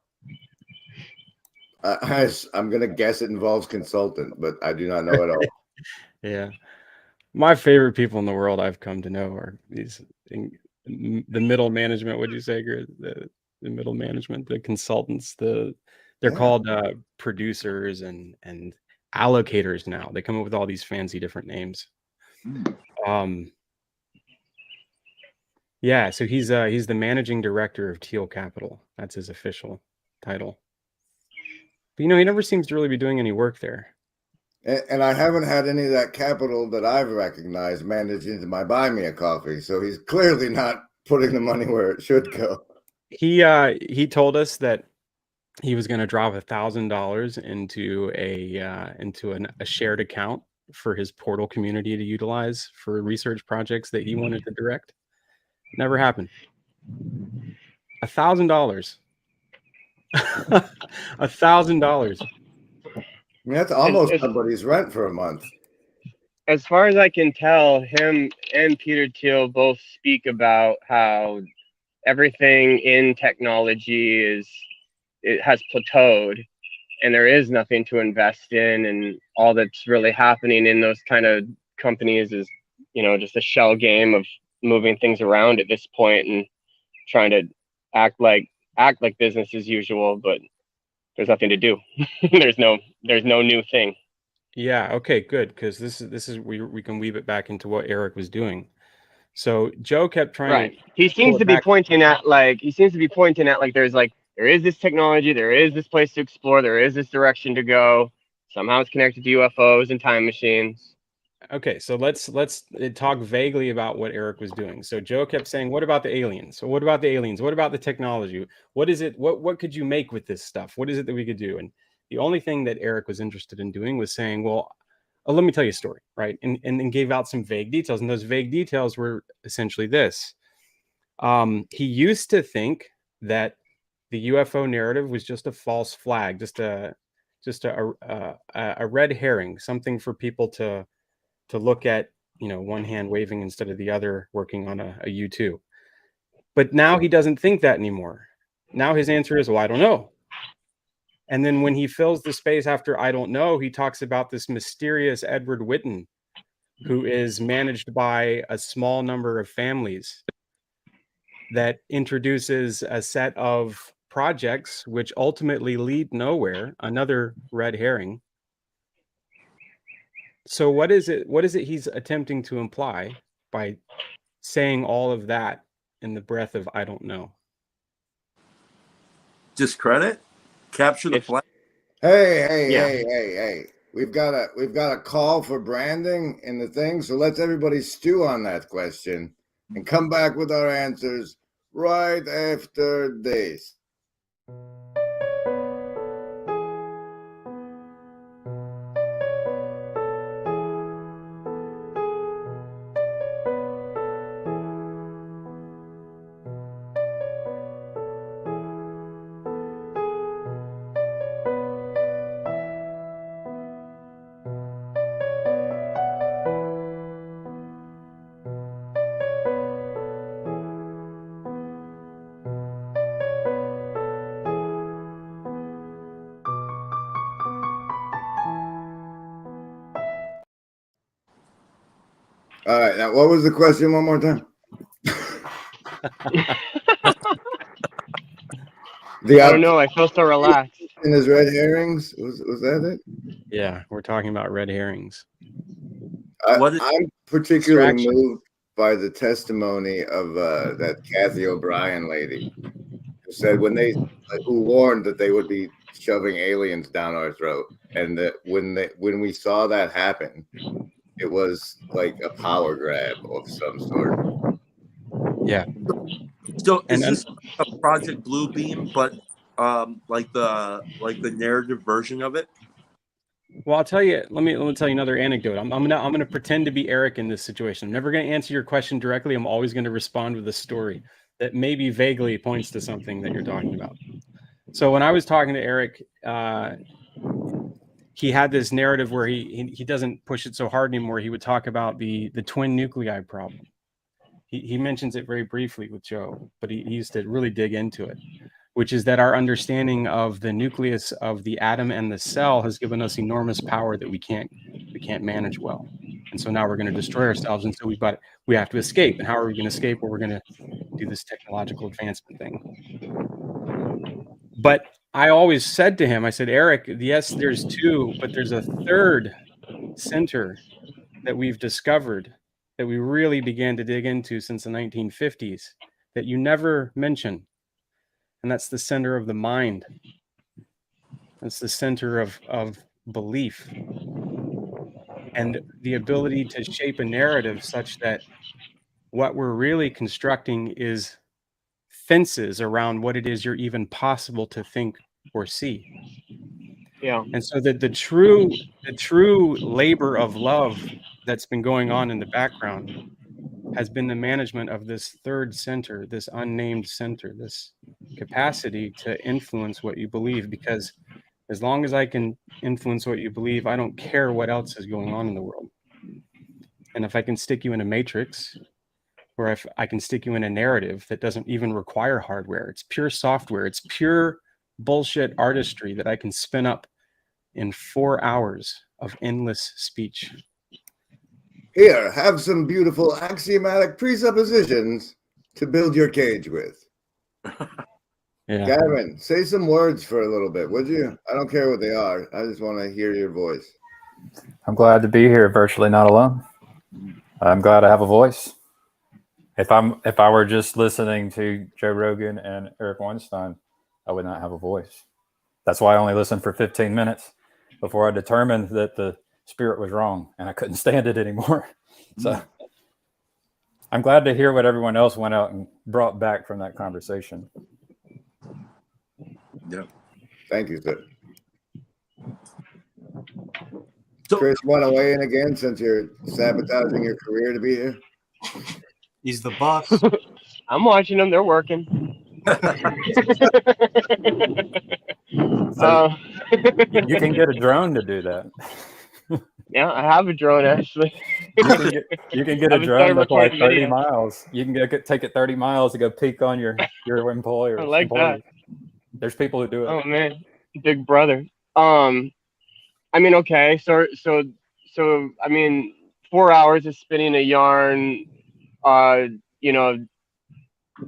I'm gonna guess it involves consultant, but I do not know at all. Yeah, my favorite people in the world I've come to know are these the middle management. What'd you say, Griz? The middle management, the consultants. They're called producers and allocators now. They come up with all these fancy different names. Yeah, so he's the managing director of Teal Capital. That's his official title. But he never seems to really be doing any work there. And I haven't had any of that capital that I've recognized managed into my buy me a coffee. So he's clearly not putting the money where it should go. He told us that he was going to drop $1,000 into a shared account for his portal community to utilize for research projects that he wanted to direct. Never happened. $1,000. $1,000. I mean, that's almost somebody's rent for a month. As far as I can tell, him and Peter Thiel both speak about how everything in technology has plateaued, and there is nothing to invest in, and all that's really happening in those kind of companies is, just a shell game of moving things around at this point and trying to act like business as usual, but there's nothing to do. there's no new thing. Yeah, okay, good, because this is we can weave it back into what Eric was doing. So Joe kept trying to he seems to be pointing at there is this technology, there is this place to explore, there is this direction to go. Somehow it's connected to UFOs and time machines. Okay, so let's talk vaguely about what Eric was doing. So Joe kept saying, what about the aliens? So what about the aliens? What about the technology? What is it? What could you make with this stuff? What is it that we could do? And the only thing that Eric was interested in doing was saying, well, let me tell you a story, right? And gave out some vague details. And those vague details were essentially this. He used to think that the UFO narrative was just a false flag, just a red herring, something for people to look at, one hand waving instead of the other working on a U2. But now he doesn't think that anymore. Now his answer is, well, I don't know. And then when he fills the space after I don't know, he talks about this mysterious Edward Whitten, who is managed by a small number of families that introduces a set of projects which ultimately lead nowhere, another red herring. So what is it he's attempting to imply by saying all of that in the breath of I don't know? Discredit? Capture the flag? Hey. We've got a call for branding in the thing, so let's everybody stew on that question and come back with our answers right after this. All right, now what was the question one more time? I don't know. I feel so relaxed. In his red herrings, was that it? Yeah, we're talking about red herrings. I'm particularly moved by the testimony of that Kathy O'Brien lady who said who warned that they would be shoving aliens down our throat, and that when we saw that happen, it was like a power grab of some sort. Yeah. So is And this a Project Bluebeam, but like the narrative version of it? well, I'll tell you. Let me tell you another anecdote. I'm gonna pretend to be Eric in this situation. I'm never gonna answer your question directly. I'm always gonna respond with a story that maybe vaguely points to something that you're talking about. So when I was talking to Eric, he had this narrative where he doesn't push it so hard anymore. He would talk about the twin nuclei problem. He mentions it very briefly with Joe, but he used to really dig into it, which is that our understanding of the nucleus of the atom and the cell has given us enormous power that we can't manage well. And so now we're going to destroy ourselves. And so we have to escape. And how are we going to escape? Well, we're going to do this technological advancement thing. But I always said to him, I said, Eric, yes, there's two, but there's a third center that we've discovered that we really began to dig into since the 1950s that you never mention. And that's the center of the mind. That's the center of belief. And the ability to shape a narrative such that what we're really constructing is fences around what it is you're even possible to think or see. Yeah. And so that the true labor of love that's been going on in the background has been the management of this third center, this unnamed center, this capacity to influence what you believe. Because as long as I can influence what you believe, I don't care what else is going on in the world. And if I can stick you in a matrix, or if I can stick you in a narrative that doesn't even require hardware, it's pure software, it's pure bullshit artistry that I can spin up in 4 hours of endless speech. Here, have some beautiful axiomatic presuppositions to build your cage with. Yeah. Gavin, say some words for a little bit, would you? I don't care what they are. I just want to hear your voice. I'm glad to be here, virtually not alone. I'm glad I have a voice. If I were just listening to Joe Rogan and Eric Weinstein, I would not have a voice. That's why I only listened for 15 minutes before I determined that the spirit was wrong and I couldn't stand it anymore. So I'm glad to hear what everyone else went out and brought back from that conversation. Yeah. Thank you, sir. So, Chris, want to weigh in again since you're sabotaging your career to be here? He's the boss. I'm watching them. They're working. So you can get a drone to do that. Yeah, I have a drone actually. You can get a drone to fly 30 miles. You can take it 30 miles to go peek on your employer. I like that. There's people who do it. Oh man, Big Brother. I mean, okay, so I mean, 4 hours of spinning a yarn, you know,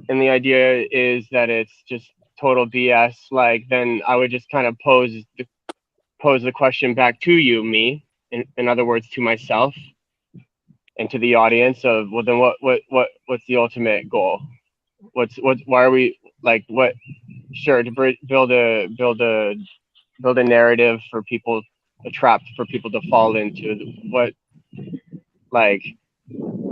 and the idea is that it's just total BS. Like, then I would just kind of pose the question back to you, me, in other words, to myself and to the audience of, well, then what's the ultimate goal? Why are we like, what? Sure, to build a narrative for people, a trap for people to fall into. What, like,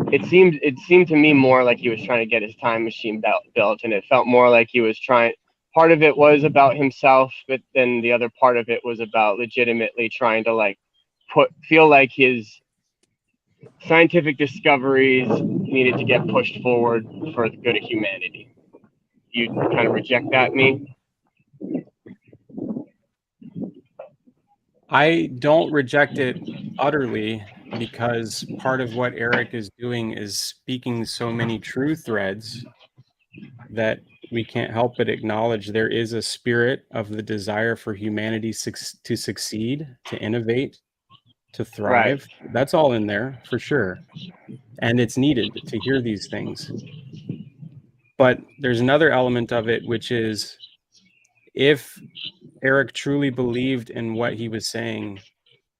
it seemed to me more like he was trying to get his time machine built, and it felt more like he was trying. Part of it was about himself, but then the other part of it was about legitimately trying to like feel like his scientific discoveries needed to get pushed forward for the good of humanity. You kind of reject that, me? I don't reject it utterly, because part of what Eric is doing is speaking so many true threads that we can't help but acknowledge there is a spirit of the desire for humanity to succeed, to innovate, to thrive. Right. That's all in there for sure. And it's needed to hear these things. But there's another element of it, which is if Eric truly believed in what he was saying,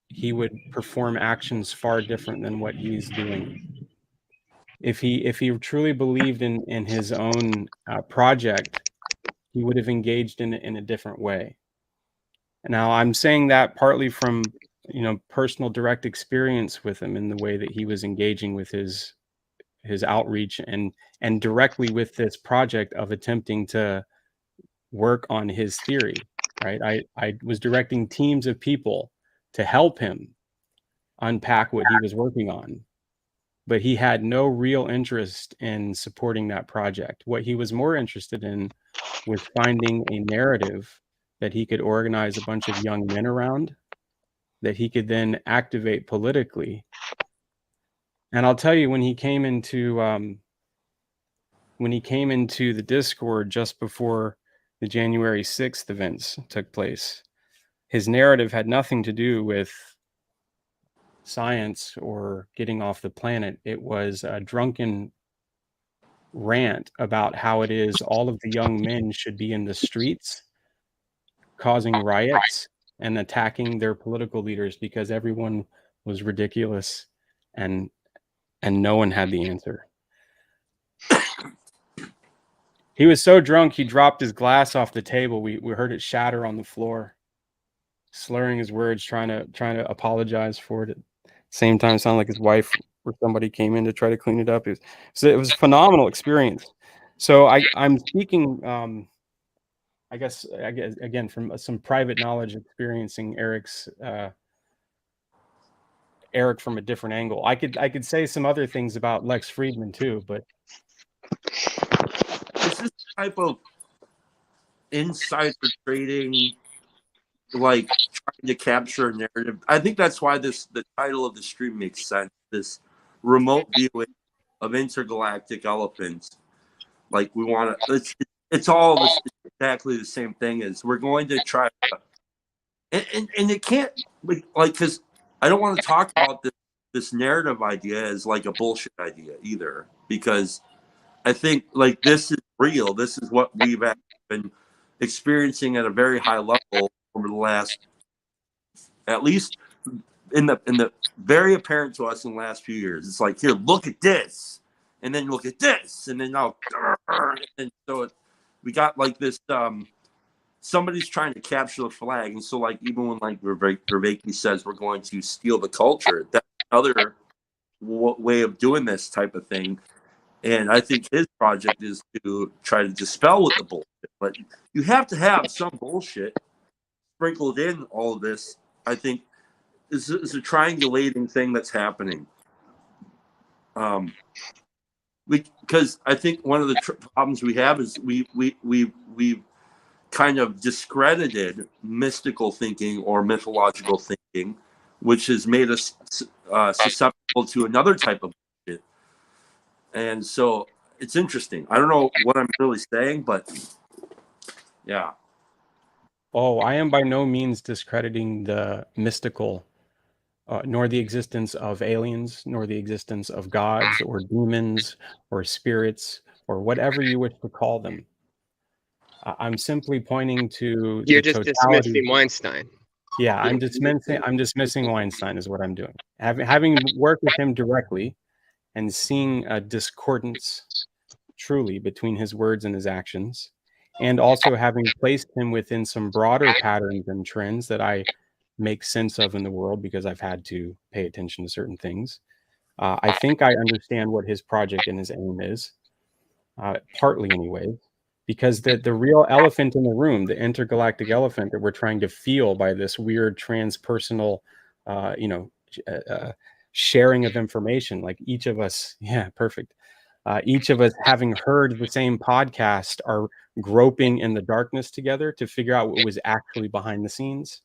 he would perform actions far different than what he's doing. If he truly believed in his own project, he would have engaged in a different way. Now, I'm saying that partly from, you know, personal direct experience with him in the way that he was engaging with his his outreach and directly with this project of attempting to work on his theory, right? I was directing teams of people to help him unpack what he was working on, but he had no real interest in supporting that project. What he was more interested in was finding a narrative that he could organize a bunch of young men around, that he could then activate politically. And I'll tell you, when he came into the Discord just before the January 6th events took place, his narrative had nothing to do with science or getting off the planet. It was a drunken rant about how it is all of the young men should be in the streets causing riots and attacking their political leaders because everyone was ridiculous and no one had the answer. He was so drunk he dropped his glass off the table. We heard it shatter on the floor, slurring his words, trying to apologize for it. At the same time, it sounded like his wife or somebody came in to try to clean it up. It was a phenomenal experience. So I'm speaking, I guess again from some private knowledge, experiencing Eric from a different angle. I could say some other things about Lex Friedman too, but It's this type of insider trading, like trying to capture a narrative. I think that's why the title of the stream makes sense. This remote viewing of intergalactic elephants. Like we want to. It's all exactly the same thing. As we're going to try, and it can't like because I don't want to talk about this narrative idea as like a bullshit idea either, because I think like this is real. This is what we've been experiencing at a very high level over the last, at least in the very apparent to us in the last few years. It's like, here, look at this, and then look at this, and then now, and so we got like this. Somebody's trying to capture the flag, and so like even when like Vervaeke says we're going to steal the culture, that's another way of doing this type of thing. And I think his project is to try to dispel with the bullshit. But you have to have some bullshit sprinkled in all of this. I think is a triangulating thing that's happening. Because I think one of the problems we have is we've kind of discredited mystical thinking or mythological thinking, which has made us susceptible to another type of bullshit. And so it's interesting. I don't know what I'm really saying, but yeah. Oh, I am by no means discrediting the mystical, nor the existence of aliens, nor the existence of gods or demons or spirits or whatever you wish to call them. I'm simply pointing to You're the just totality. dismissing Weinstein. Yeah, I'm dismissing Weinstein is what I'm doing. Having worked with him directly and seeing a discordance truly between his words and his actions, and also having placed him within some broader patterns and trends that I make sense of in the world because I've had to pay attention to certain things. I think I understand what his project and his aim is, partly anyway, because the real elephant in the room, the intergalactic elephant that we're trying to feel by this weird transpersonal, sharing of information, like each of us, each of us having heard the same podcast are groping in the darkness together to figure out what was actually behind the scenes.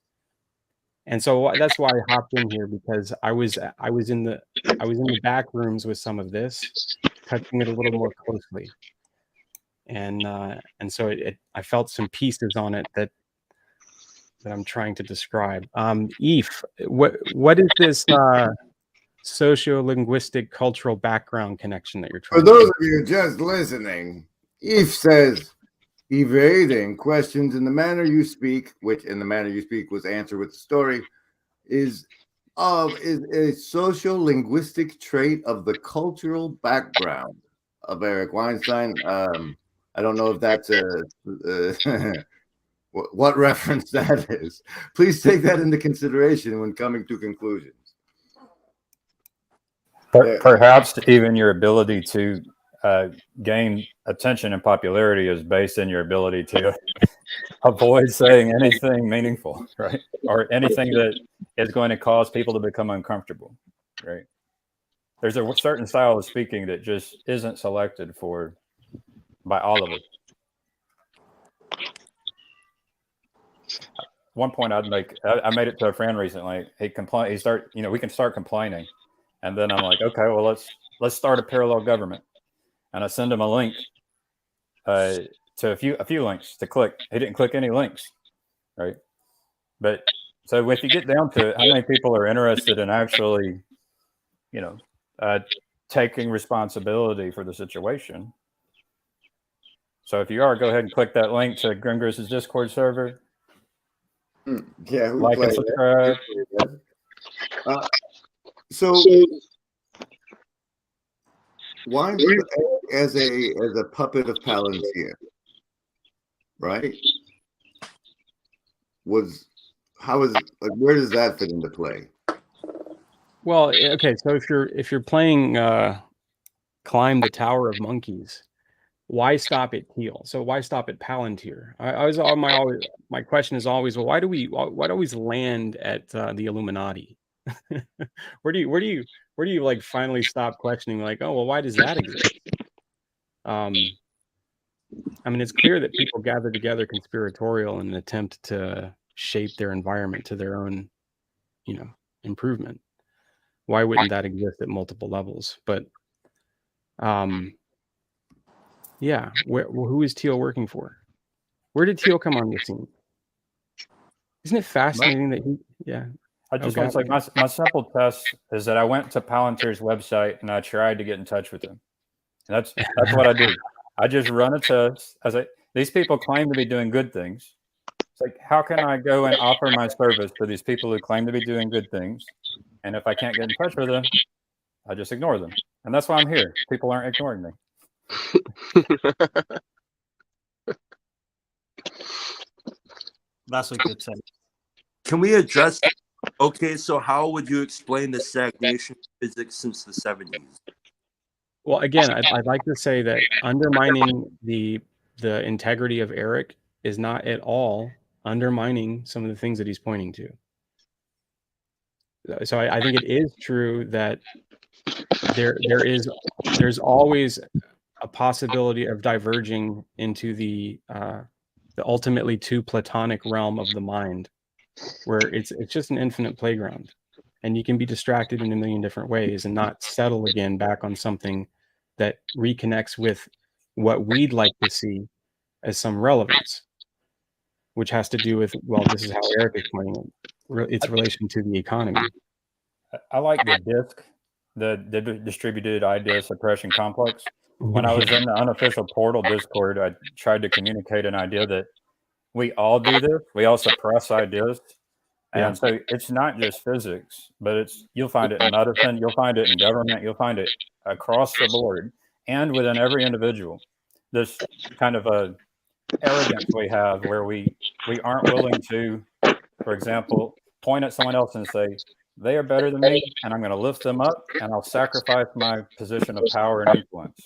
And so that's why I hopped in here, because I was in the back rooms with some of this, touching it a little more closely. And so I felt some pieces on it that I'm trying to describe. Eve, what is this socio-linguistic cultural background connection that you're trying For those of you just listening, Eve says evading questions in the manner you speak, which in the manner you speak was answered with the story, is a socio-linguistic trait of the cultural background of Eric Weinstein. I don't know if that's what reference that is. Please take that into consideration when coming to conclusions. Perhaps even your ability to gain attention and popularity is based in your ability to avoid saying anything meaningful, right? Or anything that is going to cause people to become uncomfortable, right? There's a certain style of speaking that just isn't selected for by all of us. One point I'd make, I made it to a friend recently. We can start complaining, and then I'm like, okay, well let's start a parallel government, and I send him a link to a few links to click. He didn't click any links, right? But so if you get down to it, how many people are interested in actually, taking responsibility for the situation? So if you are, go ahead and click that link to Grimgris's Discord server. Yeah, like and subscribe. So Weinstein as a puppet of Palantir, right? Where does that fit into play? Well, okay, so if you're playing Climb the Tower of Monkeys, why stop at Teal? So why stop at Palantir? My question is always, well, why do we always land at the Illuminati? where do you like finally stop questioning, like, oh well, why does that exist? I mean, it's clear that people gather together conspiratorial in an attempt to shape their environment to their own, improvement. Why wouldn't that exist at multiple levels? But yeah, who is Teal working for? Where did Teal come on the scene? Isn't it fascinating that he? Yeah, I just want to say my simple test is that I went to Palantir's website and I tried to get in touch with them. And that's what I do. I just run a test. These people claim to be doing good things. It's like, how can I go and offer my service to these people who claim to be doing good things? And if I can't get in touch with them, I just ignore them. And that's why I'm here. People aren't ignoring me. That's a good thing. Can we address? Okay, so how would you explain the stagnation of physics since the 70s? Well, again, I'd like to say that undermining the integrity of Eric is not at all undermining some of the things that he's pointing to. So I think it is true that there's always a possibility of diverging into the ultimately too platonic realm of the mind, where it's just an infinite playground, and you can be distracted in a million different ways and not settle again back on something that reconnects with what we'd like to see as some relevance, which has to do with, well, this is how Eric is pointing it, its relation to the economy. I like the DISC, the Distributed Idea Suppression Complex. When I was in the unofficial Portal Discord, I tried to communicate an idea that we all do this. We all suppress ideas. And so it's not just physics, but you'll find it in medicine, you'll find it in government, you'll find it across the board and within every individual. This kind of a arrogance we have where we aren't willing to, for example, point at someone else and say, they are better than me, and I'm going to lift them up, and I'll sacrifice my position of power and influence.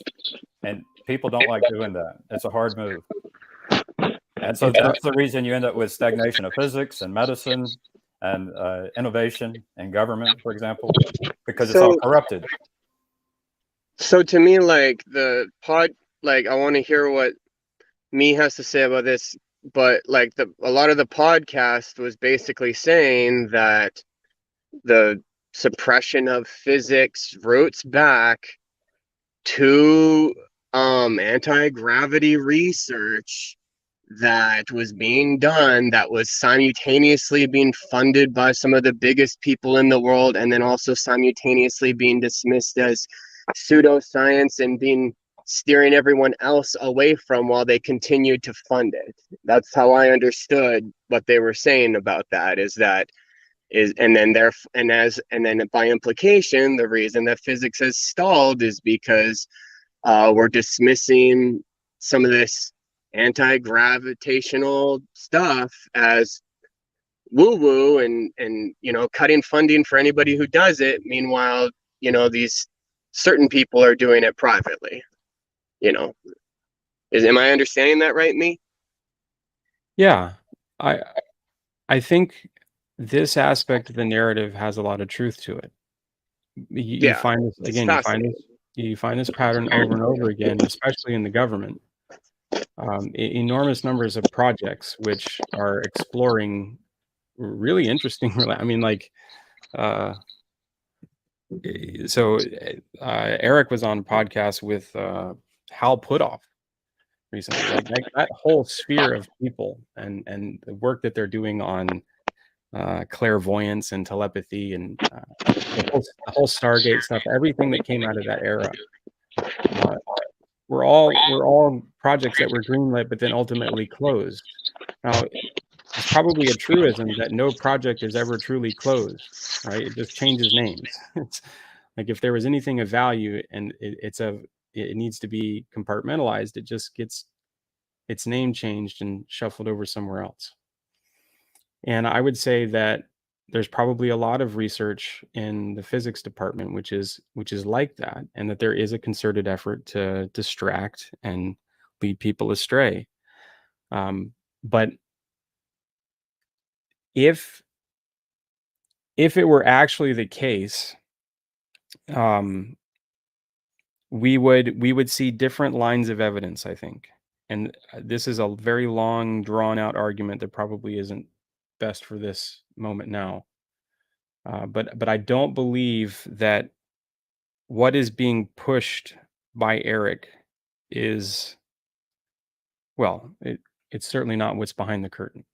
And people don't like doing that. It's a hard move. And so that's the reason you end up with stagnation of physics and medicine and innovation and government, for example, because it's all corrupted. So to me, like I want to hear what Me has to say about this, but like a lot of the podcast was basically saying that the suppression of physics roots back to anti-gravity research that was being done, that was simultaneously being funded by some of the biggest people in the world, and then also simultaneously being dismissed as pseudoscience and being steering everyone else away from while they continued to fund it. That's how I understood what they were saying about that, and then by implication, the reason that physics has stalled is because we're dismissing some of this anti-gravitational stuff as woo-woo and cutting funding for anybody who does it. Meanwhile, these certain people are doing it privately. You know, am I understanding that right, me? Yeah, I think this aspect of the narrative has a lot of truth to it. You find this it's again. fascinating. You find this pattern over and over again, especially in the government. Enormous numbers of projects which are exploring really interesting. I mean, like, so Eric was on a podcast with Hal Puthoff recently. Like that whole sphere of people and the work that they're doing on clairvoyance and telepathy and the whole Stargate stuff, everything that came out of that era. We're all projects that were greenlit, but then ultimately closed. Now, it's probably a truism that no project is ever truly closed, right? It just changes names. It's like if there was anything of value and it needs to be compartmentalized, it just gets its name changed and shuffled over somewhere else. And I would say that there's probably a lot of research in the physics department which is like that, and that there is a concerted effort to distract and lead people astray. But if it were actually the case, we would see different lines of evidence, I think. And this is a very long, drawn out argument that probably isn't best for this moment now. But I don't believe that what is being pushed by Eric is, well, it's certainly not what's behind the curtain.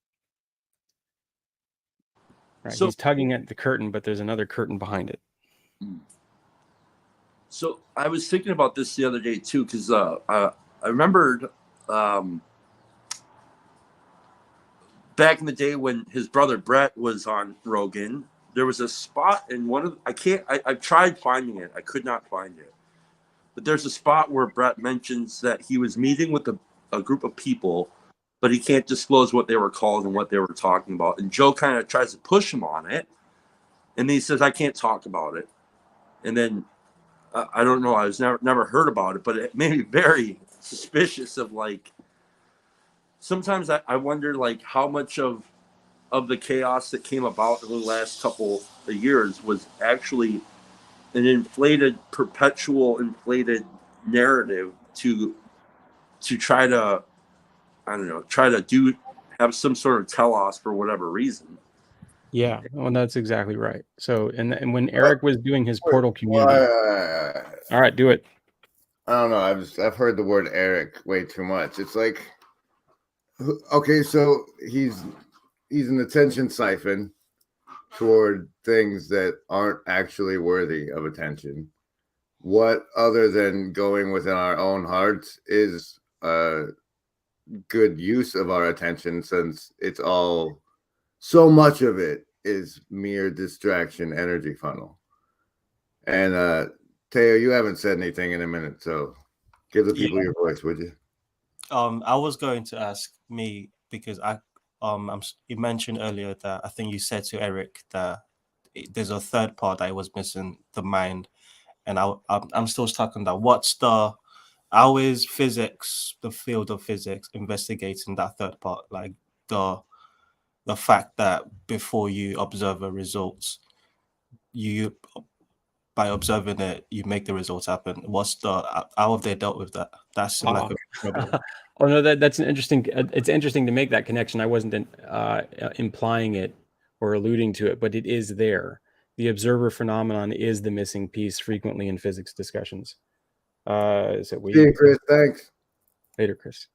Right? So- He's tugging at the curtain, but there's another curtain behind it. So I was thinking about this the other day too, because I remembered back in the day when his brother Brett was on Rogan, there was a spot in one of I've tried finding it. I could not find it. But there's a spot where Brett mentions that he was meeting with a group of people, but he can't disclose what they were called and what they were talking about. And Joe kind of tries to push him on it. And he says, I can't talk about it. And then I don't know. I was never heard about it, but it made me very suspicious of, like, sometimes I wonder, like, how much of the chaos that came about in the last couple of years was actually an perpetual inflated narrative to try to, I don't know, have some sort of telos for whatever reason. Yeah, well, that's exactly right. So, and when Eric was doing his portal community, all right, do it. I don't know. I've heard the word Eric way too much. It's like, okay, so he's an attention siphon toward things that aren't actually worthy of attention. What other than going within our own hearts is a good use of our attention, since it's all, so much of it is mere distraction energy funnel. And Teo, you haven't said anything in a minute, so give the people your voice, would you? I was going to ask me, because you mentioned earlier that I think you said to Eric that there's a third part that was missing, the mind, and I'm still stuck on that. How is physics, the field of physics, investigating that third part, like the fact that before you observe a result, by observing it, you make the results happen. How have they dealt with that? That's like a problem. Oh no, that's an interesting. It's interesting to make that connection. I wasn't implying it or alluding to it, but it is there. The observer phenomenon is the missing piece frequently in physics discussions. Is it we? See you, Chris. Thanks. Later, Chris.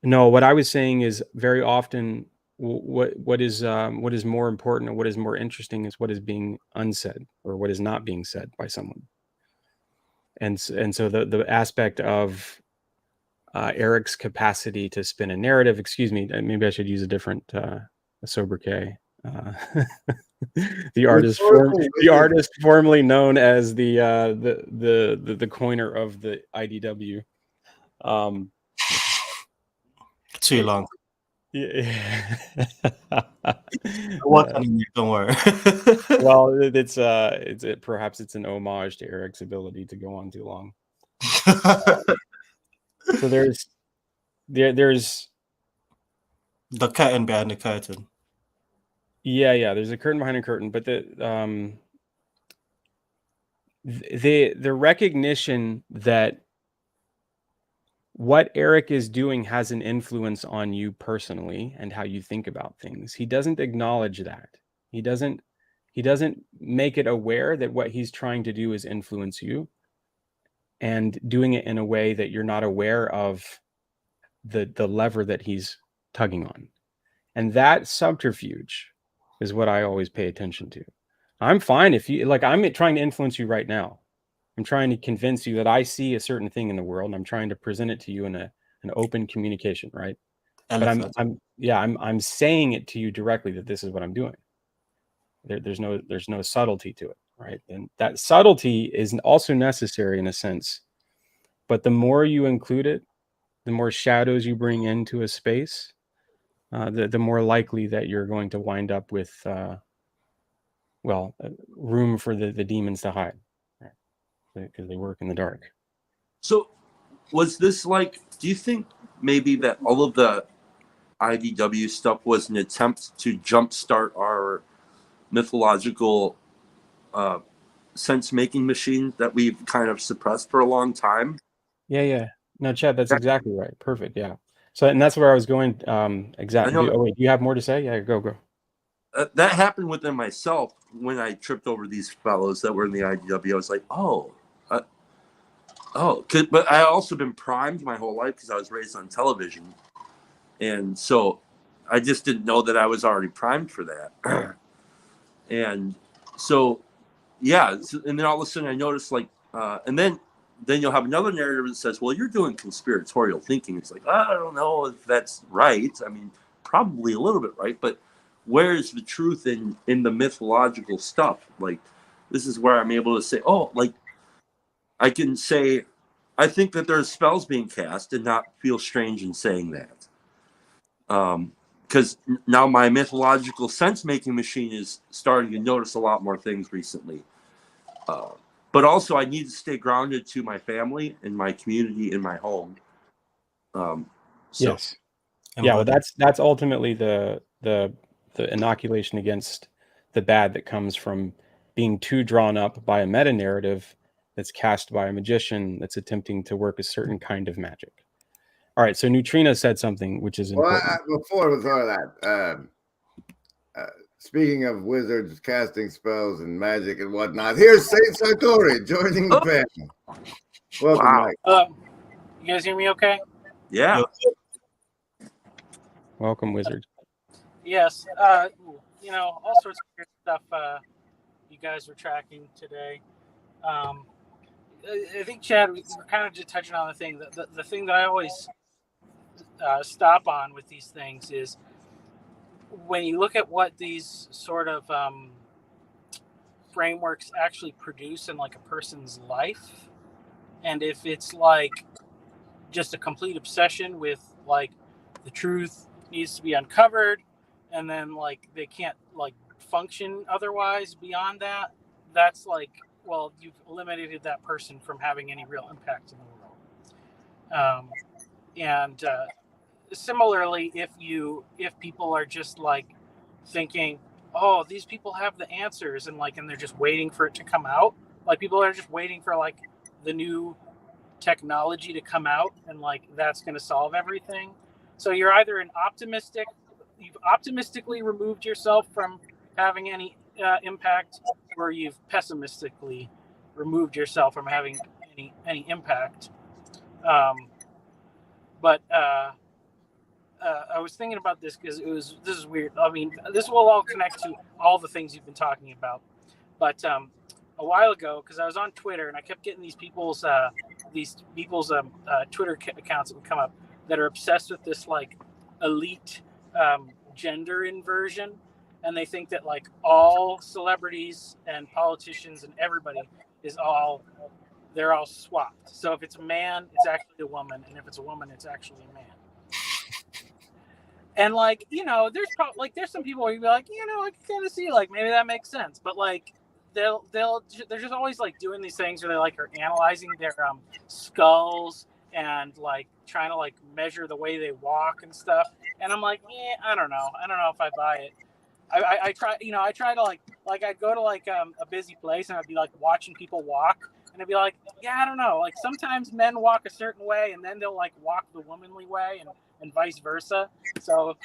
No, what I was saying is very often what is more important or what is more interesting is what is being unsaid or what is not being said by someone. And so the aspect of Eric's capacity to spin a narrative, excuse me, maybe I should use a different a sobriquet. The artist formerly known as the coiner of the IDW. Too long. Yeah. What don't worry. Well, perhaps it's an homage to Eric's ability to go on too long. So there's the curtain behind the curtain. Yeah, there's a curtain behind a curtain, but the recognition that what Eric is doing has an influence on you personally and how you think about things. He doesn't acknowledge that. He doesn't make it aware that what he's trying to do is influence you, and doing it in a way that you're not aware of the lever that he's tugging on. And that subterfuge is what I always pay attention to. I'm fine if you like, I'm trying to influence you right now. I'm trying to convince you that I see a certain thing in the world, and I'm trying to present it to you in an open communication, right? Elephant. But I'm saying it to you directly that this is what I'm doing. There's no subtlety to it, right? And that subtlety is also necessary in a sense, but the more you include it, the more shadows you bring into a space, the more likely that you're going to wind up with room for the demons to hide, right? Because they work in the dark. So was this like, do you think maybe that all of the IDW stuff was an attempt to jumpstart our mythological sense-making machine that we've kind of suppressed for a long time? Yeah. No, Chad, that's exactly right. Perfect. Yeah. So, and that's where I was going. Exactly. Do you have more to say? Yeah, go. That happened within myself when I tripped over these fellows that were in the IDW. I was like, but I also been primed my whole life because I was raised on television, and so I just didn't know that I was already primed for that. And so, yeah, and then all of a sudden I noticed and then you'll have another narrative that says, well, you're doing conspiratorial thinking. It's like, I don't know if that's right. I mean, probably a little bit right, but where is the truth in the mythological stuff? Like, this is where I'm able to say, I can say, I think that there's spells being cast and not feel strange in saying that. Because now my mythological sense-making machine is starting to notice a lot more things recently. But also, I need to stay grounded to my family and my community and my home. Yes. Yeah, well, that's ultimately the inoculation against the bad that comes from being too drawn up by a meta-narrative that's cast by a magician that's attempting to work a certain kind of magic. All right, so Neutrino said something which is important. Before that, speaking of wizards casting spells and magic and whatnot, here's Saint Sartori joining the panel. Welcome, Mike. You guys hear me okay? Yeah. Welcome, wizard. Yes. All sorts of weird stuff you guys were tracking today. I think, Chad, we're kind of just touching on the thing. The thing that I always stop on with these things is when you look at what these sort of frameworks actually produce in like a person's life, and if it's like just a complete obsession with like the truth needs to be uncovered, and then like they can't like function otherwise beyond that, that's like, well, you've eliminated that person from having any real impact in the world. And similarly, if people are just like thinking, oh, these people have the answers, and they're just waiting for it to come out, like people are just waiting for like the new technology to come out, and like that's going to solve everything. So you're either you've optimistically removed yourself from having any impact, or you've pessimistically removed yourself from having any impact. But I was thinking about this because this is weird. I mean, this will all connect to all the things you've been talking about. But a while ago, because I was on Twitter and I kept getting these people's Twitter accounts that would come up that are obsessed with this like elite gender inversion, and they think that like all celebrities and politicians and everybody they're all swapped. So if it's a man, it's actually a woman, and if it's a woman, it's actually a man. And like, you know, there's probably like there's some people where you'd be like, you know, I can kind of see like maybe that makes sense, but like they're just always like doing these things where they like are analyzing their skulls and like trying to like measure the way they walk and stuff. And I'm like, I don't know if I buy it. I try, you know, I try to like I'd go to like a busy place and I'd be like watching people walk, and I'd be like, yeah, I don't know, like sometimes men walk a certain way and then they'll like walk the womanly way and vice versa. So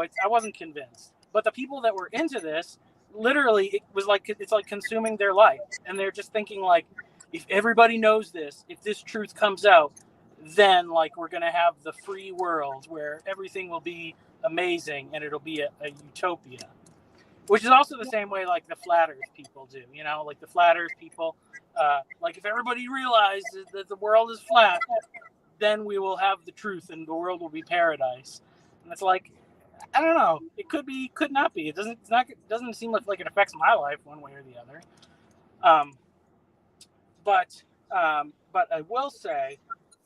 it's, I wasn't convinced. But the people that were into this, literally, it was like it's like consuming their life, and they're just thinking like, if everybody knows this, if this truth comes out, then like we're gonna have the free world where everything will be amazing and it'll be a utopia. Which is also the same way like the flat earth people do, you know, like the flat earth people, like if everybody realizes that the world is flat, then we will have the truth and the world will be paradise. And it's like, I don't know, it could be, could not be. It doesn't seem like it affects my life one way or the other. But I will say,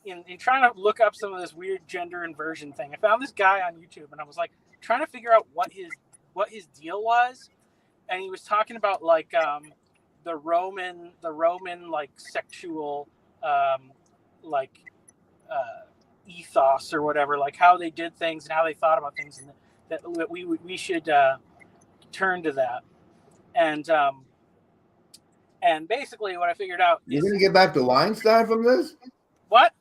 in trying to look up some of this weird gender inversion thing, I found this guy on YouTube and I was like trying to figure out what his deal was, and he was talking about like the Roman like sexual ethos or whatever, like how they did things and how they thought about things, and that we should turn to that. And basically what I figured out You're going to get back to Weinstein from this? What?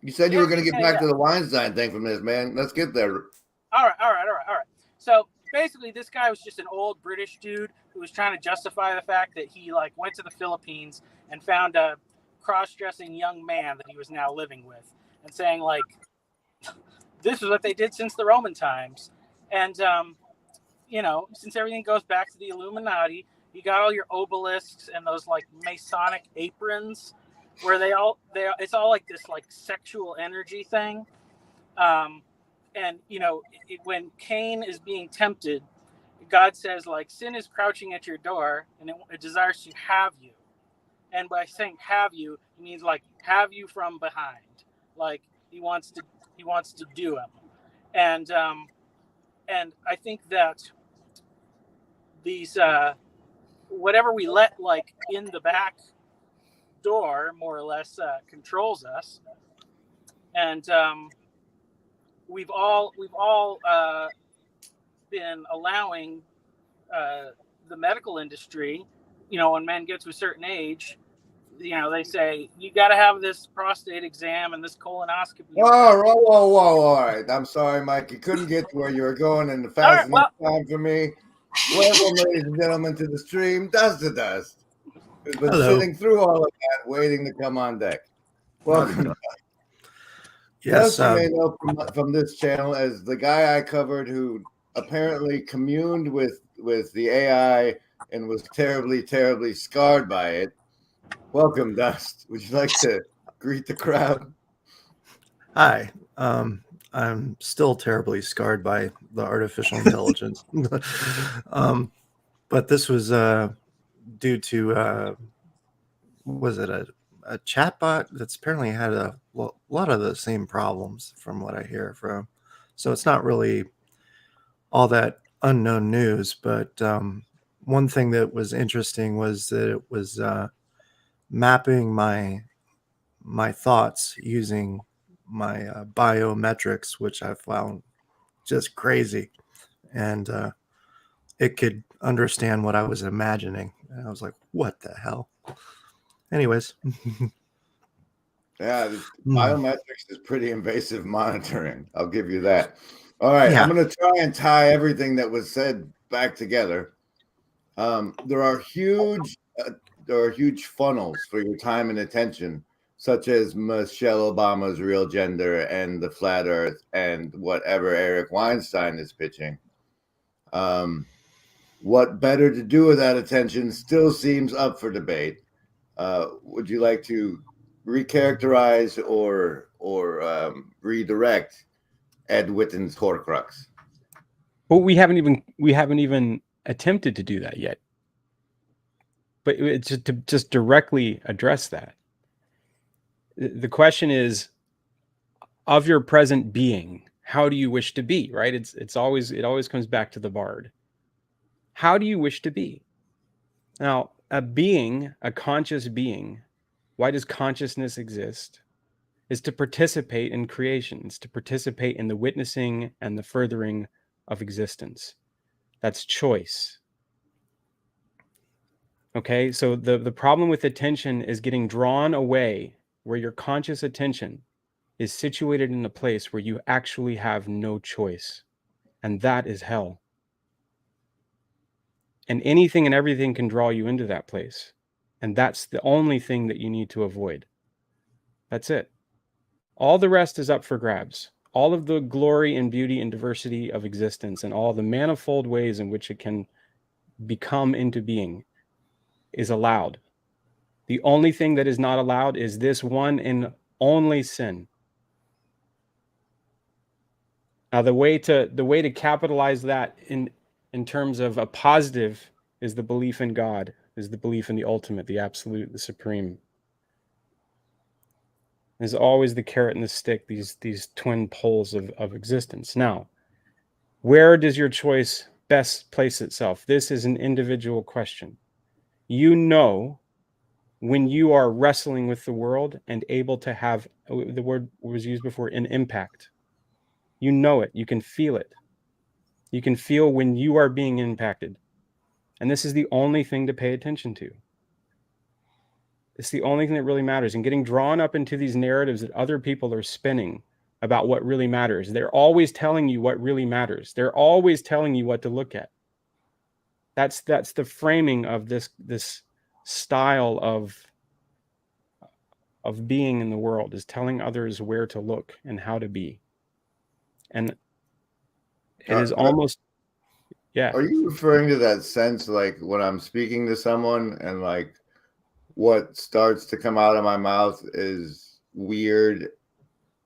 You said you were going to get back to the Weinstein thing from this, man. Let's get there. All right. So basically, this guy was just an old British dude who was trying to justify the fact that he like went to the Philippines and found a cross-dressing young man that he was now living with, and saying like, this is what they did since the Roman times. And you know, since everything goes back to the Illuminati, you got all your obelisks and those like Masonic aprons, where it's all like this like sexual energy thing. And you know, when Cain is being tempted, God says like, sin is crouching at your door and it desires to have you. And by saying have you, it means like have you from behind. Like he wants to do him. And I think that these whatever we let like in the back door more or less controls us. And we've all been allowing the medical industry, you know, when men get to a certain age, you know, they say you got to have this prostate exam and this colonoscopy. Whoa! All right, I'm sorry, Mike. You couldn't get to where you were going in the fast enough time for me. Welcome, ladies and gentlemen, to the stream. Dust to Dust, who's been sitting through all of that, waiting to come on deck. Welcome. Yes, you may know from this channel as the guy I covered who apparently communed with the AI and was terribly, terribly scarred by it. Welcome, Dust. Would you like to greet the crowd? Hi. I'm still terribly scarred by the artificial intelligence. But this was due to, was it a chatbot that's apparently had a lot of the same problems from what I hear from. So it's not really all that unknown news. But one thing that was interesting was that it was mapping my thoughts using my biometrics, which I found just crazy. And it could understand what I was imagining. And I was like, what the hell? Anyways. Yeah, biometrics is pretty invasive monitoring. I'll give you that. All right, yeah. I'm going to try and tie everything that was said back together. There are huge funnels for your time and attention, such as Michelle Obama's real gender and the flat earth and whatever Eric Weinstein is pitching. What better to do with that attention still seems up for debate. Would you like to recharacterize or redirect Ed Witten's Horcrux? Well, we haven't even attempted to do that yet. But it's to just directly address that. The question is, of your present being, how do you wish to be, right? It always comes back to the bard. How do you wish to be? Now, a conscious being, why does consciousness exist? Is to participate in creation. It's to participate in the witnessing and the furthering of existence. That's choice. Okay, so the problem with attention is getting drawn away where your conscious attention is situated in a place where you actually have no choice. And that is hell. And anything and everything can draw you into that place. And that's the only thing that you need to avoid. That's it. All the rest is up for grabs. All of the glory and beauty and diversity of existence and all the manifold ways in which it can become into being is allowed. The only thing that is not allowed is this one and only sin. Now, the way to capitalize that in terms of a positive is the belief in God, is the belief in the ultimate, the absolute, the supreme. There's always the carrot and the stick, these twin poles of existence. Now, where does your choice best place itself? This is an individual question. You know when you are wrestling with the world and able to have, the word was used before, an impact. You know it. You can feel it. You can feel when you are being impacted. And this is the only thing to pay attention to. It's the only thing that really matters. And getting drawn up into these narratives that other people are spinning about what really matters. They're always telling you what really matters. They're always telling you what to look at. That's the framing of this style of being in the world, is telling others where to look and how to be. And it is almost, yeah. Are you referring to that sense like when I'm speaking to someone and like what starts to come out of my mouth is weirdly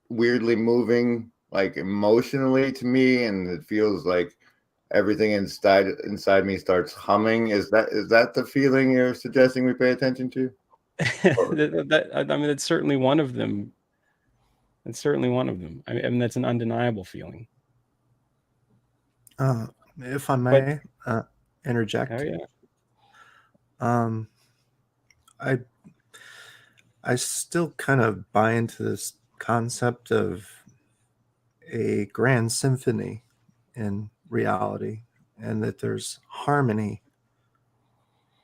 moving, like emotionally to me, and it feels like everything inside me starts humming? Is that the feeling you're suggesting we pay attention to? I mean, it's certainly one of them. It's certainly one of them. I mean, that's an undeniable feeling. If I may interject. Oh yeah. I still kind of buy into this concept of a grand symphony in reality, and that there's harmony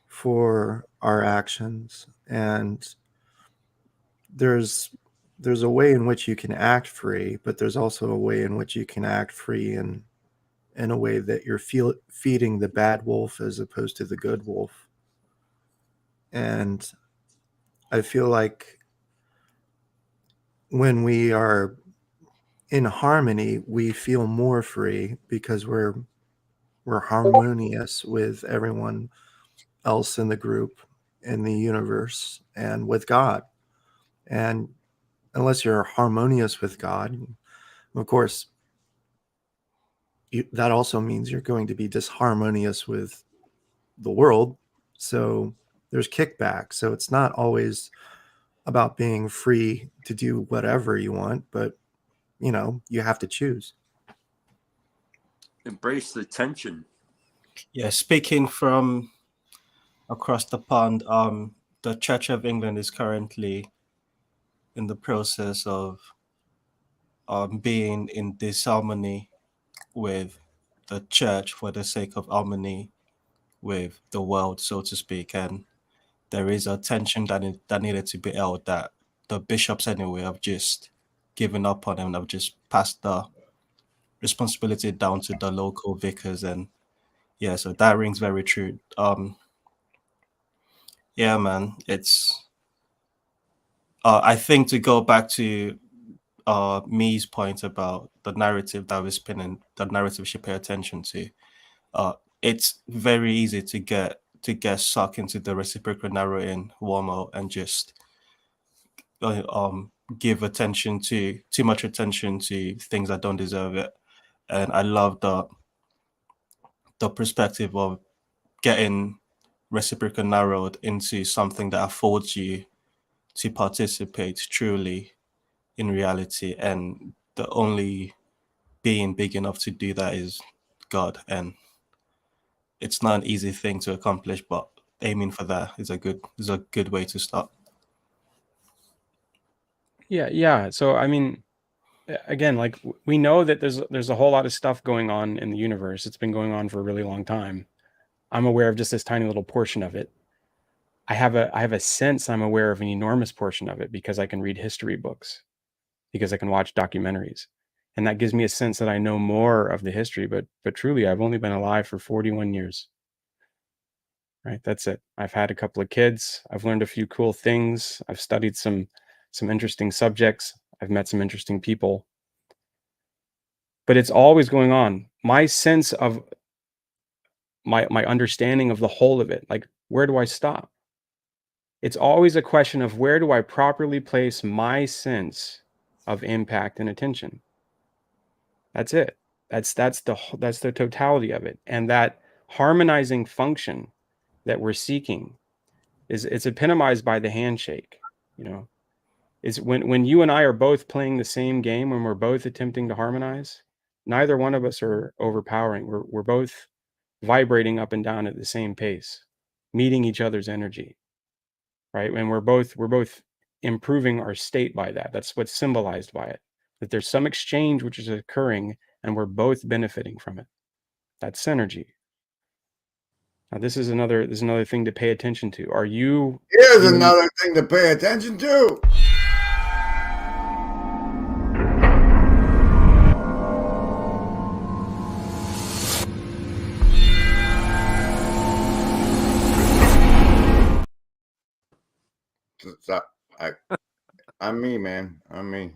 for our actions, and there's a way in which you can act free, but there's also a way in which you can act free in a way that you're feeding the bad wolf as opposed to the good wolf. And I feel like when we are in harmony, we feel more free because we're harmonious with everyone else in the group, in the universe, and with God. And unless you're harmonious with God, of course, that also means you're going to be disharmonious with the world. So there's kickback. So it's not always about being free to do whatever you want, but you have to choose. Embrace the tension. Yeah, speaking from across the pond, the Church of England is currently in the process of being in disharmony with the church for the sake of harmony with the world, so to speak. And there is a tension that needed to be held, that the bishops anyway have just given up on, and have just passed the responsibility down to the local vicars. And yeah, so that rings very true. Yeah, man, it's I think, to go back to Me's point about the narrative that we're spinning, the narrative we should pay attention to. It's very easy to get sucked into the reciprocal narrowing wormhole and just give attention to too much attention to things that don't deserve it. And I love the perspective of getting reciprocal narrowed into something that affords you to participate truly in reality. And the only being big enough to do that is God, and it's not an easy thing to accomplish, but aiming for that is a good way to start. Yeah. So I mean, again, like we know that there's a whole lot of stuff going on in the universe. It's been going on for a really long time. I'm aware of just this tiny little portion of it. I have a sense I'm aware of an enormous portion of it because I can read history books, because I can watch documentaries. And that gives me a sense that I know more of the history, but truly I've only been alive for 41 years. Right? That's it. I've had a couple of kids. I've learned a few cool things. I've studied some interesting subjects. I've met some interesting people. But it's always going on. My sense of my understanding of the whole of it, like, where do I stop? It's always a question of where do I properly place my sense of impact and attention. That's it. That's the totality of it. And that harmonizing function that we're seeking it's epitomized by the handshake. You know, it's when you and I are both playing the same game, when we're both attempting to harmonize, neither one of us are overpowering. We're both vibrating up and down at the same pace, meeting each other's energy. Right? And we're both improving our state by that. That's what's symbolized by it. That there's some exchange which is occurring and we're both benefiting from it. That's synergy. Now this is another thing to pay attention to. Are you Here's another thing to pay attention to. I'm me, man. I'm me.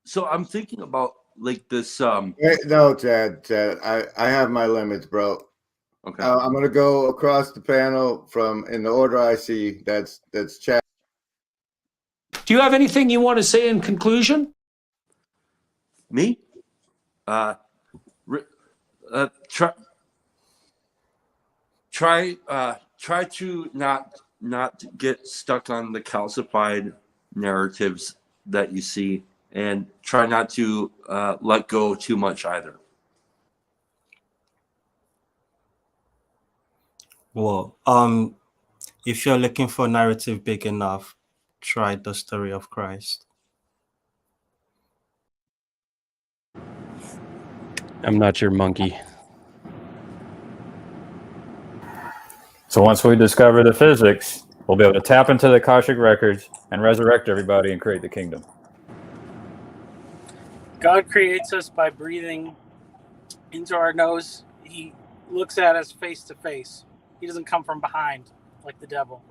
So I'm thinking about like this. No, Chad. I have my limits, bro. Okay. I'm gonna go across the panel from in the order I see. That's Chad. Do you have anything you want to say in conclusion? Me? Try to not get stuck on the calcified narratives that you see, and try not to let go too much either. Well, if you're looking for a narrative big enough, try the story of Christ. I'm not your monkey. So once we discover the physics, we'll be able to tap into the Akashic records and resurrect everybody and create the kingdom. God creates us by breathing into our nose. He looks at us face to face. He doesn't come from behind like the devil.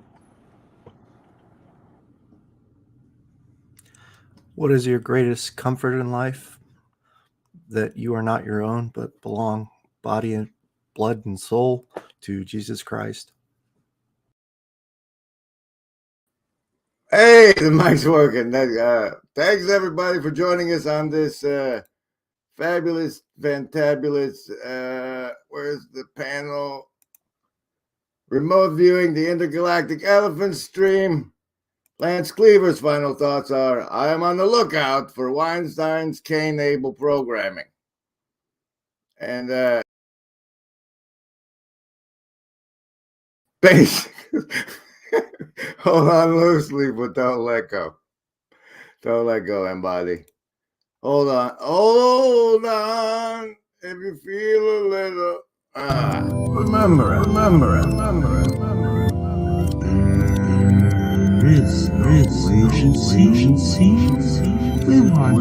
What is your greatest comfort in life? That you are not your own, but belong body and blood and soul to Jesus Christ. Hey, the mic's working. Thanks everybody for joining us on this fabulous, fantabulous. Where's the panel? Remote viewing the Intergalactic Elephant stream. Lance Cleaver's final thoughts are: I am on the lookout for Weinstein's K-Nable programming. And basic. Hold on loosely, but don't let go. Don't let go, Embody. Hold on. Hold on. If you feel a little. Remember it. Remember it. Remember it. Griz, we want.